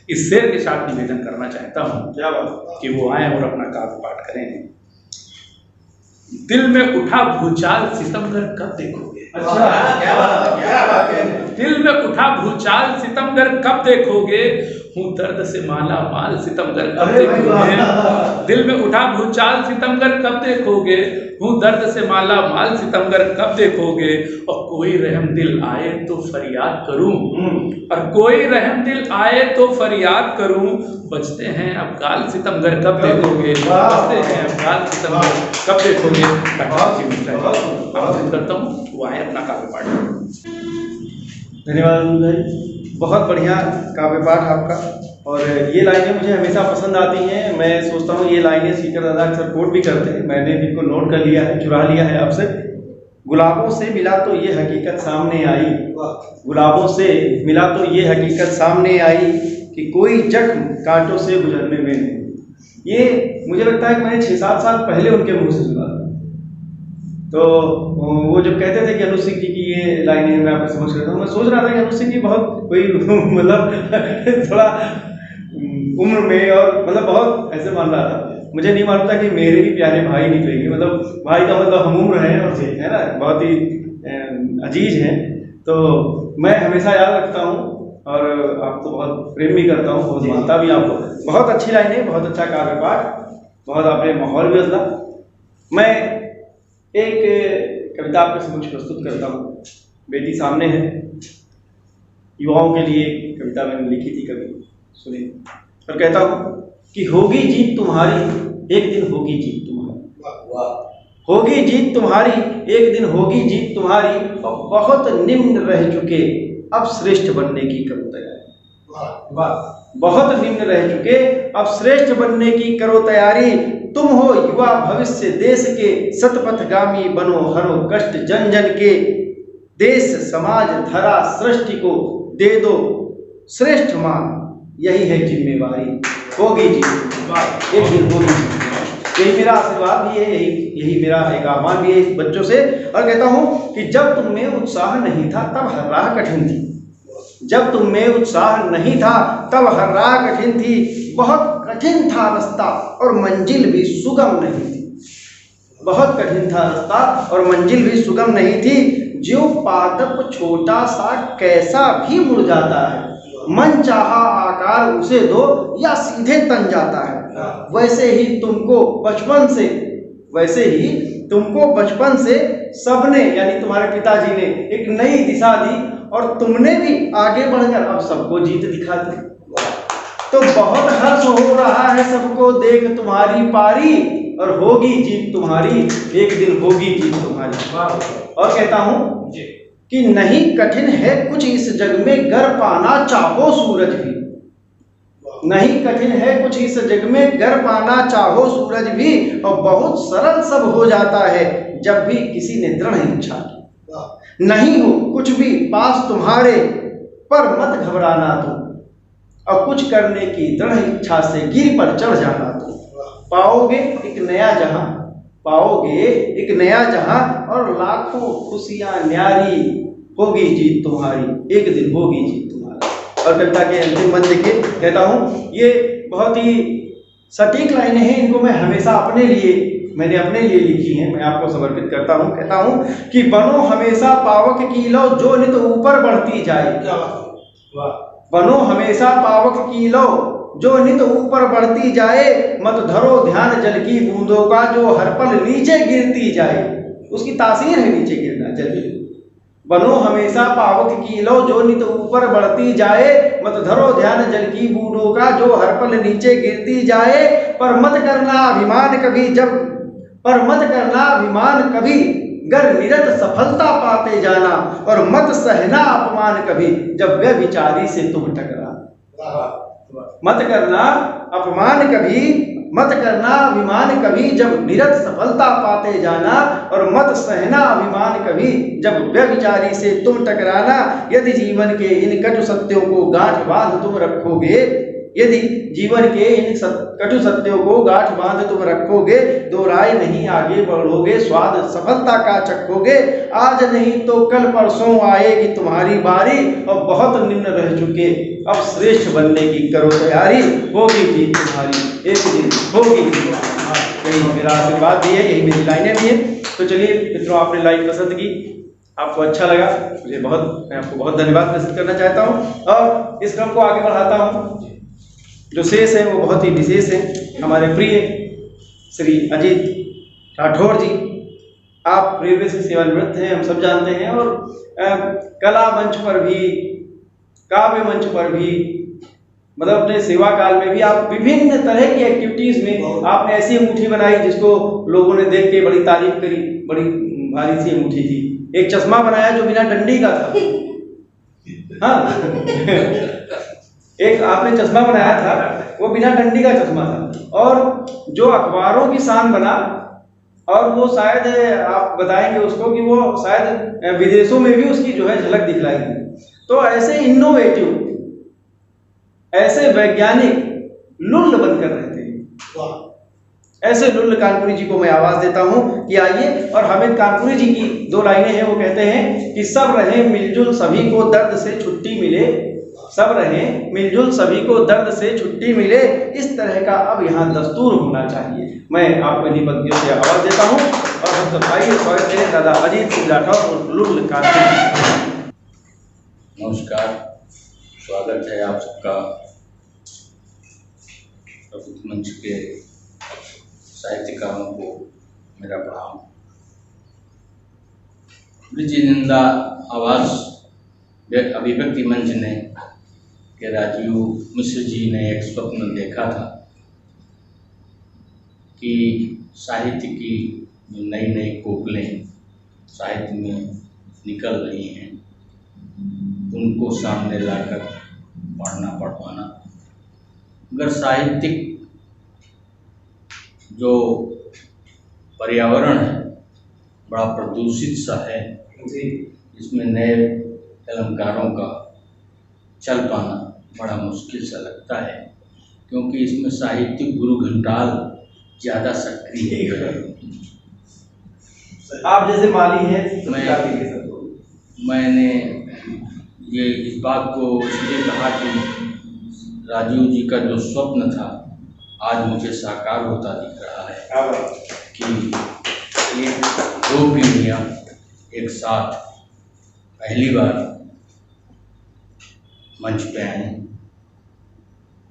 इस शेर के साथ निवेदन करना चाहता हूँ क्या बात कि वो आए और अपना काव्य पाठ करें। दिल में उठा भूचाल सितमगर कब देखोगे, अच्छा क्या बात है। दिल में उठा भूचाल सितमगर कब देखोगे, हूँ दर्द से माला माल सितमगर कब देखोगे, दिल में उठा भूचाल सितमगर कब देखोगे, हूँ दर्द से माला माल सितमगर कब देखोगे, और कोई रहम दिल आए तो फरियाद करूं, और कोई रहम दिल आए तो फरियाद करूं, बचते हैं अफगान सितमगर कब देखोगे, बचते हैं अफगान सितमगर कब देखोगे। आमंत्रित करता हूँ वो आए अपना काव्य पाठ। धन्यवाद अरुण भाई, बहुत बढ़िया काव्य पाठ आपका। और ये लाइनें मुझे हमेशा पसंद आती हैं। मैं सोचता हूँ ये लाइनें सीकर दादा अक्सर कोट भी करते हैं, मैंने भी इनको नोट कर लिया है, चुरा लिया है आपसे। गुलाबों से मिला तो ये हकीकत सामने आई, गुलाबों से मिला तो ये हकीकत सामने आई कि कोई जख्म कांटों से गुजरने में नहीं। ये मुझे लगता है कि मैंने 6-7 साल पहले उनके मुंह से सुना था। तो वो जब कहते थे कि अनुज सिंह जी की ये लाइनें मैं आपको समझ करता हूँ, मैं सोच रहा था कि अनुज सिंह जी बहुत कोई मतलब थोड़ा उम्र में और मतलब बहुत ऐसे मान रहा था। मुझे नहीं मालूम था कि मेरे भी प्यारे भाई निकलेंगे, मतलब भाई का मतलब हम उम्र हैं और है ना, बहुत ही अजीज हैं। तो मैं हमेशा याद रखता हूँ और आपको बहुत प्रेम भी करता हूँ, बहुत मानता भी आपको। बहुत अच्छी लाइनें, बहुत अच्छा काव्य पाठ, बहुत आपने माहौल भी बदला। मैं एक कविता आपके समक्ष प्रस्तुत करता हूँ। बेटी सामने है, युवाओं के लिए कविता मैंने लिखी थी, कभी सुनी। और कहता हूँ कि होगी जीत तुम्हारी, एक दिन होगी जीत तुम्हारी, होगी जीत तुम्हारी, एक दिन होगी जीत तुम्हारी, और बहुत निम्न रह चुके अब श्रेष्ठ बनने की करो तैयारी। बहुत निम्न रह चुके अब श्रेष्ठ बनने की करो तैयारी। तुम हो युवा भविष्य देश के, सतपथगामी बनो हरो कष्ट जन जन के। देश समाज धरा सृष्टि को दे दो श्रेष्ठ मान, यही है जिम्मेवारी। होगी जी, एक दिन होगी जी। यही मेरा आशीर्वाद भी है, यही मेरा एक आह्वान भी है बच्चों से। और कहता हूँ कि जब तुम में उत्साह नहीं था तब हर राह कठिन थी। जब तुम में उत्साह नहीं था तब हर राह कठिन थी। बहुत कठिन था रास्ता और मंजिल भी सुगम नहीं थी। बहुत कठिन था रास्ता और मंजिल भी सुगम नहीं थी। जो पादप छोटा सा कैसा भी मुड़ जाता है, मन चाहा आकार उसे दो या सीधे तन जाता है। वैसे ही तुमको बचपन से सबने यानी तुम्हारे पिताजी ने एक नई दिशा दी और तुमने भी आगे बढ़कर अब सबको जीत दिखा दी। तो बहुत हर्ष हो रहा है सबको देख तुम्हारी पारी, और होगी जीत तुम्हारी, एक दिन होगी जीत तुम्हारी। और कहता हूं कि नहीं कठिन है कुछ इस जग में, गर पाना चाहो सूरज भी। नहीं कठिन है कुछ इस जग में, गर पाना चाहो सूरज भी। और बहुत सरल सब हो जाता है जब भी किसी ने दृढ़ इच्छा की। नहीं हो कुछ भी पास तुम्हारे, पर मत घबराना तुम, और कुछ करने की दृढ़ इच्छा से गिर पर चढ़ जाना तुम। पाओगे एक नया जहां, पाओगे एक नया जहां, और लाखों खुशियां न्यारी। होगी जीत तुम्हारी, एक दिन होगी जीत तुम्हारी। और कविता के अंतिम बंद देखिए, कहता हूँ ये बहुत ही सटीक लाइनें हैं, इनको मैं हमेशा मैंने अपने लिए लिखी हैं, मैं आपको समर्पित करता हूँ। कहता हूँ कि बनो हमेशा पावक की लो जो नित ऊपर बढ़ती जाए। बनो हमेशा पावक की लो जो नित ऊपर बढ़ती जाए। मत धरो ध्यान जल की बूंदों का जो हर पल नीचे गिरती जाए। उसकी तासीर है नीचे गिरना जल। बनो हमेशा पावक की लो जो नित ऊपर बढ़ती जाए। मत धरो ध्यान जल की बूंदों का जो हर पल नीचे गिरती जाए। पर मत करना अभिमान कभी गर निरत सफलता पाते जाना। और मत सहना अपमान कभी जब व्यभिचारी से तुम टकरा। मत करना अभिमान कभी जब निरत सफलता पाते जाना। और मत सहना अभिमान कभी जब व्यभिचारी से तुम टकराना। यदि जीवन के इन कटु सत्यों को गांठ बांध तुम रखोगे, यदि जीवन के इन कटु सत्यों को गांठ बांध तुम रखोगे, दो राय नहीं आगे बढ़ोगे, स्वाद सफलता का चखोगे। आज नहीं तो कल परसों आएगी तुम्हारी बारी। और बहुत निम्न रह चुके अब श्रेष्ठ बनने की करो तैयारी। होगी जीत तुम्हारी, एक दिन होगी जीत। यही मेरा आशीर्वाद भी है, यही मेरी लाइनें भी हैं। तो चलिए मित्रों, आपने लाइन पसंद की, आपको अच्छा लगा, मैं आपको बहुत धन्यवाद प्रस्तुत करना चाहता हूँ। और इस क्रम को आगे बढ़ाता हूँ। जो शेष है वो बहुत ही विशेष है। हमारे प्रिय श्री अजीत राठौर जी, आप रेलवे से सेवानिवृत्त हैं, हम सब जानते हैं। और कला मंच पर भी, काव्य मंच पर भी, मतलब अपने सेवा काल में भी आप विभिन्न तरह की एक्टिविटीज में आपने ऐसी अंगूठी बनाई जिसको लोगों ने देख के बड़ी तारीफ करी। बड़ी भारी सी अंगूठी थी। एक चश्मा बनाया जो बिना डंडी का था। हाँ एक आपने चश्मा बनाया था, वो बिना डंडी का चश्मा था। और जो अखबारों की शान बना, और वो शायद आप बताएंगे उसको कि वो शायद विदेशों में भी उसकी जो है झलक दिखलाई। तो ऐसे इनोवेटिव, ऐसे वैज्ञानिक लुल्ल बनकर रहते हैं। ऐसे लुल्ल कानपुरी जी को मैं आवाज देता हूं कि आइए। और हामिद कानपुरी जी की दो लाइनें हैं, वो कहते हैं कि सब रहे मिलजुल सभी को दर्द से छुट्टी मिले। सब रहे मिलजुल सभी को दर्द से छुट्टी मिले। इस तरह का अब यहाँ दस्तूर होना चाहिए। मैं आपको इन्हीं पंक्तियों से आवाज देता हूँ। और हम सब भाई स्वागत करें दादा अजीत सिंह राठौर और लुल्ल कानपुरी। नमस्कार, स्वागत है आप सबका प्रबुद्ध मंच के साहित्यकारों को मेरा प्रणाम। निंदा आवाज अभिव्यक्ति मंच ने कि राजीव मिश्र जी ने एक स्वप्न देखा था कि साहित्य की जो नई नई कोकिलें साहित्य में निकल रही हैं उनको सामने लाकर पढ़ना पढ़वाना। अगर साहित्यिक जो पर्यावरण है बड़ा प्रदूषित सा है, इसमें नए कलमकारों का चल पाना बड़ा मुश्किल सा लगता है, क्योंकि इसमें साहित्यिक गुरु घंटाल ज़्यादा सक्रिय है। आप जैसे माली हैं तो क्या कहेंगे सर? मैंने ये इस बात को इसलिए कहा कि राजीव जी का जो स्वप्न था आज मुझे साकार होता दिख रहा है कि ये दो पीढ़ियाँ एक साथ पहली बार मंच पे आई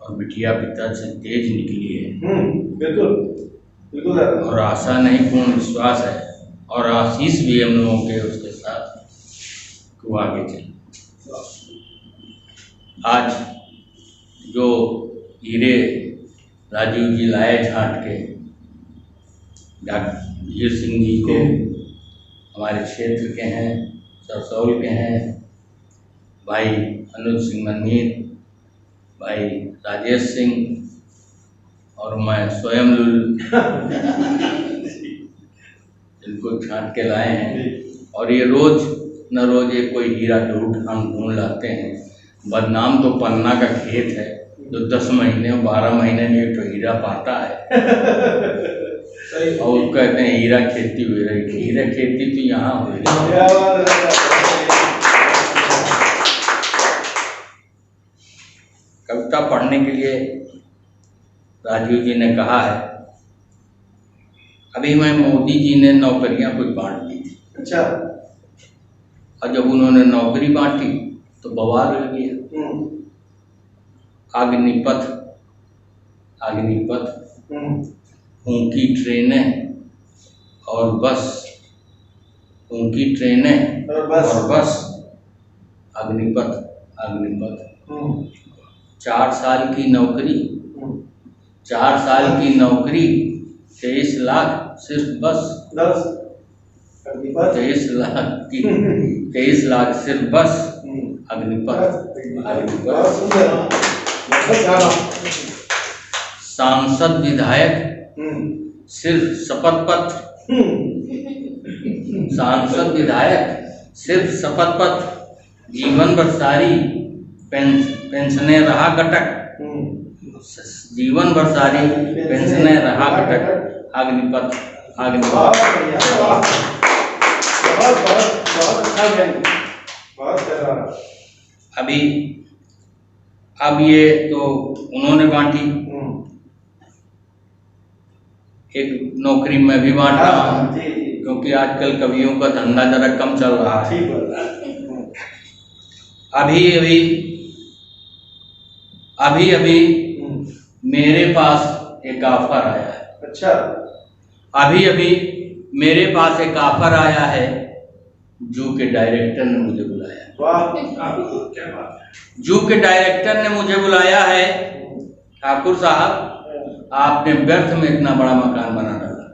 और बिटिया पिता से तेज निकली है। बिल्कुल बिल्कुल सर। और आशा नहीं पूर्ण विश्वास है और आशीष भी हम लोगों के उसके साथ को आगे चले। आज जो हीरे राजीव जी लाए झाट के डॉक्टर वीर सिंह जी को हमारे क्षेत्र के हैं, सरसौल के हैं, भाई अनुज सिंह मनमीत, भाई राजेश सिंह और मैं स्वयं इनको छांट के लाए हैं। और ये रोज न रोज ये कोई हीरा ढूंढ लाते हैं। बदनाम तो पन्ना का खेत है जो 10 महीने 12 महीने में एक तो हीरा पाता है और कहते हैं हीरा खेती हुई रही। हीरा खेती तो यहाँ हुई। कविता पढ़ने के लिए राजीव जी ने कहा है, अभी मैं मोदी जी ने नौकरियां कुछ बांट दी थी। अच्छा। और जब उन्होंने नौकरी बांटी तो बवाल हो गया। अग्निपथ ऊँकी ट्रेनें और बस, ऊँकी ट्रेनें और बस, अग्निपथ 4 साल की नौकरी, 4 साल की नौकरी 23 लाख सिर्फ बस, 23 लाख सिर्फ बस, अग्निपथ। सांसद विधायक सिर्फ शपथ पत्र, सांसद विधायक सिर्फ शपथ पत्र, जीवन भर सारी पेंशनें रहा कटक, जीवन भर सारी पेंशनें रहा कटक, अग्निपथ। बहुत अच्छा। अब ये तो उन्होंने बांटी, एक नौकरी में भी बांट रहा हूँ क्योंकि आजकल कवियों का धंधा जरा कम चल रहा है। अभी मेरे पास एक ऑफर आया है। अच्छा। अभी मेरे पास एक ऑफर आया है। जू के डायरेक्टर ने मुझे बुलाया। वाह क्या बात है। जू के डायरेक्टर ने मुझे बुलाया है, ठाकुर साहब आपने व्यर्थ में इतना बड़ा मकान बना डाला।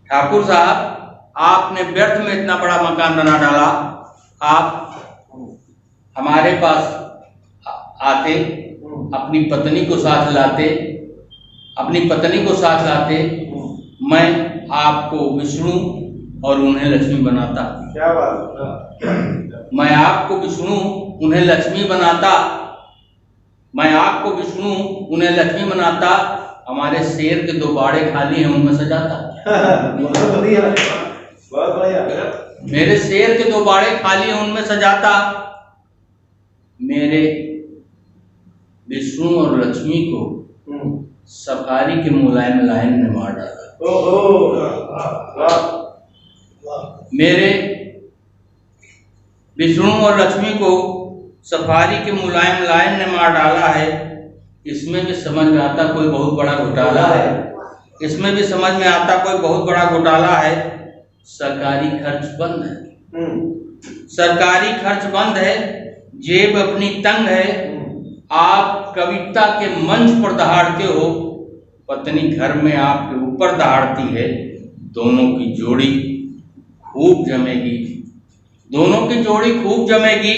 ठाकुर साहब आपने व्यर्थ में इतना बड़ा मकान बना डाला। आप हमारे पास आते, अपनी पत्नी को साथ लाते, मैं आपको विष्णु और उन्हें लक्ष्मी बनाता। क्या बात। मैं आपको विष्णु उन्हें लक्ष्मी बनाता, मैं आपको विष्णु उन्हें लक्ष्मी बनाता, हमारे शेर के 2 बाड़े खाली हैं उनमें सजाता। बहुत बढ़िया। मेरे शेर के 2 बाड़े खाली हैं उनमें सजाता, मेरे विष्णु और लक्ष्मी को सफारी के मुलायम लाइन में मार डाला। मेरे विष्णु और लक्ष्मी को सफारी के मुलायम लाइन ने मार डाला है। इसमें भी समझ में आता कोई बहुत बड़ा घोटाला है। इसमें भी समझ में आता कोई बहुत बड़ा घोटाला है। सरकारी खर्च बंद है, सरकारी खर्च बंद है, जेब अपनी तंग है। आप कविता के मंच पर दहाड़ते हो, पत्नी घर में आपके ऊपर दहाड़ती है, दोनों की जोड़ी खूब जमेगी, दोनों की जोड़ी खूब जमेगी।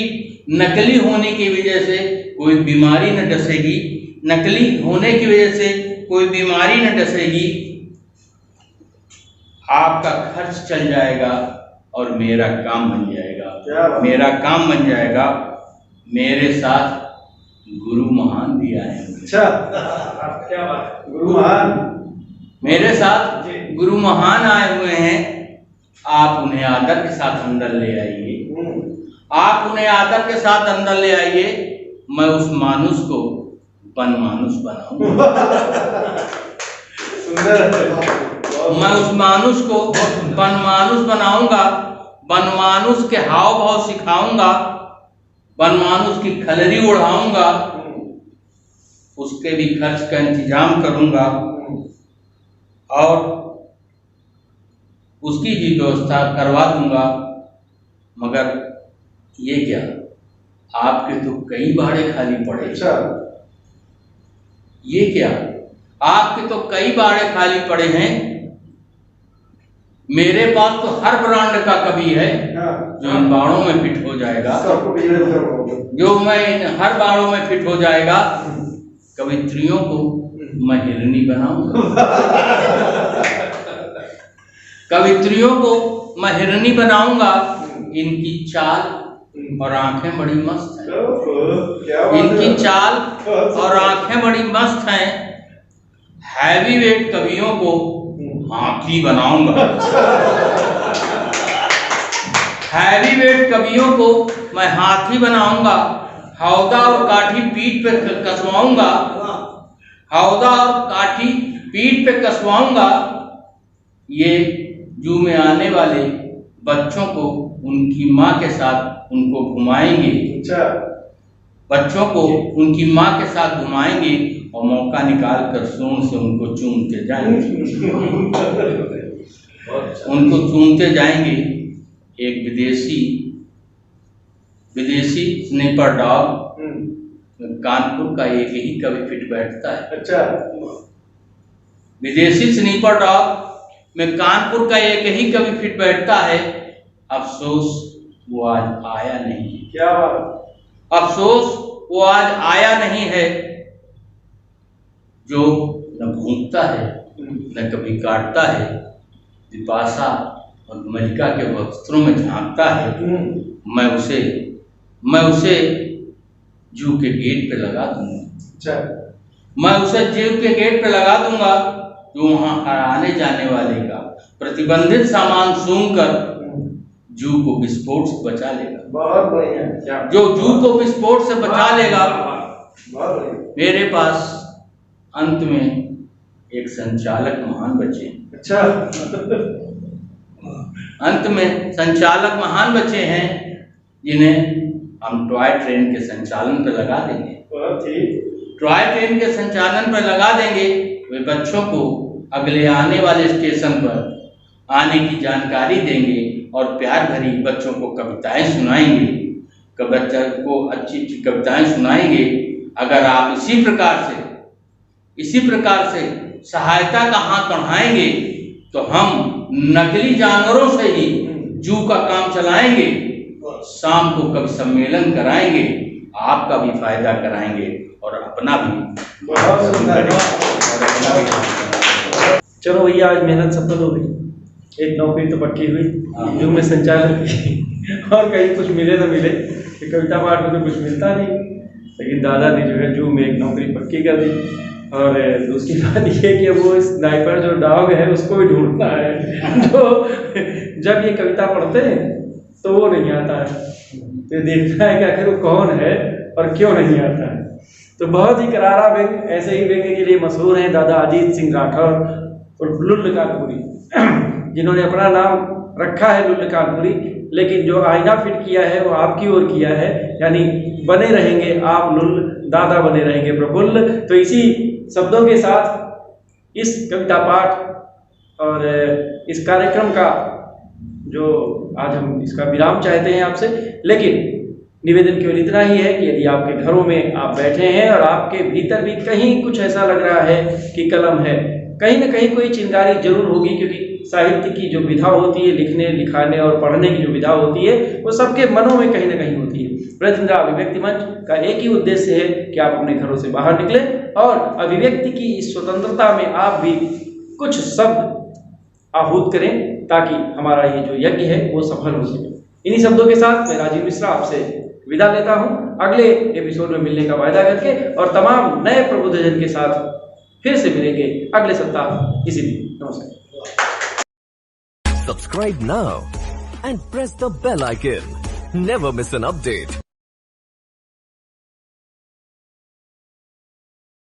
नकली होने की वजह से कोई बीमारी न डसेगी, नकली होने की वजह से कोई बीमारी न डसेगी। आपका खर्च चल जाएगा और मेरा काम बन जाएगा, मेरा काम बन जाएगा। मेरे साथ गुरु महान भी आए हैं। अच्छा, क्या बात, गुरु महान मेरे साथ गुरु महान आए हुए हैं। आप उन्हें आदर के साथ अंदर ले आइए, आप उन्हें आदर के साथ अंदर ले आइए। मैं उस मानुष को बन मानुष बनाऊंगा, मैं उस मानुष को बन मानुष बनाऊंगा, बन मानुष के हाव भाव सिखाऊंगा, बन मानुष की खलरी उड़ाऊंगा, उसके भी खर्च का इंतजाम करूंगा और उसकी भी व्यवस्था करवा दूंगा। मगर ये क्या, आपके तो कई बाड़े खाली पड़े। अच्छा, ये क्या, आपके तो कई बाड़े खाली पड़े हैं। मेरे पास तो हर ब्रांड का कवि है जो इन बाड़ों में फिट हो जाएगा, जो मैं इन हर बाड़ों में फिट हो जाएगा। कवित्रियों को मैं हिरनी बनाऊंगा, कवित्रियों को मैं हिरनी बनाऊंगा। इनकी चाल और आंखें बड़ी मस्त हैं, इनकी चाल और आंखें बड़ी मस्त हैं। हैवी वेट कवियों को हाथी बनाऊंगा, हैवी वेट कवियों को मैं हाथी बनाऊंगा। हौदा और काठी पीठ पे कसवाऊंगा, हौदा और काठी पीठ पे कसवाऊंगा। ये जू में आने वाले बच्चों को उनकी माँ के साथ उनको घुमाएंगे, बच्चों को उनकी माँ के साथ घुमाएंगे और मौका निकाल कर सूंड से उनको चूमते जाएंगे, उनको चूमते जाएंगे। एक विदेशी स्नीपर डॉग कानपुर का एक ही कवि फिट बैठता है। अच्छा, विदेशी स्नीपर डॉग में कानपुर का एक ही कवि फिट बैठता है। अफसोस वो आज आया नहीं। क्या बात, अफसोस वो आज आया नहीं है। जो न घूमता है न कभी काटता है, पिपासा और मलिका के वस्त्रों में झांकता है। मैं उसे जू के गेट पे लगा दूंगा। अच्छा, मैं उसे जू के गेट पे लगा दूंगा, जो वहां आने जाने वाले का प्रतिबंधित सामान सूंघकर जू को विस्फोट से बचा लेगा। बहुत बढ़िया, जो जू को विस्फोट से बचा लेगा। बहुत बढ़िया। मेरे पास अंत में एक संचालक महान बचे। अच्छा, अंत में संचालक महान बचे हैं, जिन्हें हम टॉय ट्रेन के संचालन पर लगा देंगे। टॉय ट्रेन के संचालन पर लगा देंगे। वे बच्चों को अगले आने वाले स्टेशन पर आने की जानकारी देंगे और प्यार भरी बच्चों को कविताएं सुनाएंगे, बच्चों को अच्छी अच्छी कविताएं सुनाएंगे। अगर आप इसी प्रकार से सहायता का हाथ बढ़ाएंगे तो हम नकली जानवरों से ही जू का काम चलाएंगे। शाम को कवि सम्मेलन कराएंगे, आपका भी फायदा कराएंगे और अपना भी। बहुत सुंदर। चलो भैया, आज मेहनत सफल हो गई। एक नौकरी तो पक्की हुई जू में संचालन की, और कहीं कुछ मिले न मिले, कविता पाठ में तो कुछ मिलता नहीं, लेकिन दादा ने जो है जू में एक नौकरी पक्की कर दी। और दूसरी बात ये कि वो स्नाइपर जो डॉग है उसको भी ढूंढना है, जो जब ये कविता पढ़ते हैं तो वो नहीं आता है, तो देखना है कि आखिर वो कौन है और क्यों नहीं आता है। तो बहुत ही करारा व्यंग, ऐसे ही व्यंग के लिए मशहूर हैं दादा अजीत सिंह राठौर और लुल्ल कानपुरी, जिन्होंने अपना नाम रखा है लुल्ल कानपुरी, लेकिन जो आईना फिट किया है वो आपकी ओर किया है। यानी बने रहेंगे आप लुल्ल, दादा बने रहेंगे प्रफुल्ल। तो इसी शब्दों के साथ इस कविता पाठ और इस कार्यक्रम का जो आज हम इसका विराम चाहते हैं आपसे, लेकिन निवेदन केवल इतना ही है कि यदि आपके घरों में आप बैठे हैं और आपके भीतर भी कहीं कुछ ऐसा लग रहा है कि कलम है, कहीं ना कहीं कोई चिंगारी जरूर होगी, क्योंकि साहित्य की जो विधा होती है, लिखने लिखाने और पढ़ने की जो विधा होती है, वो सबके मनों में कहीं ना कहीं होती है। प्रेस इंदिरा अभिव्यक्ति मंच का एक ही उद्देश्य है कि आप अपने घरों से बाहर निकलें और अभिव्यक्ति की इस स्वतंत्रता में आप भी कुछ शब्द आहूत करें, ताकि हमारा ये जो यज्ञ है वो सफल हो सके। इन्हीं शब्दों के साथ मैं राजीव मिश्रा आपसे विदा लेता हूँ, अगले एपिसोड में मिलने का वायदा करके, और तमाम नए प्रबुद्धजन के साथ फिर से मिलेंगे अगले सप्ताह इसी दिन। नमस्कार। Subscribe now and press the bell icon. Never miss an update.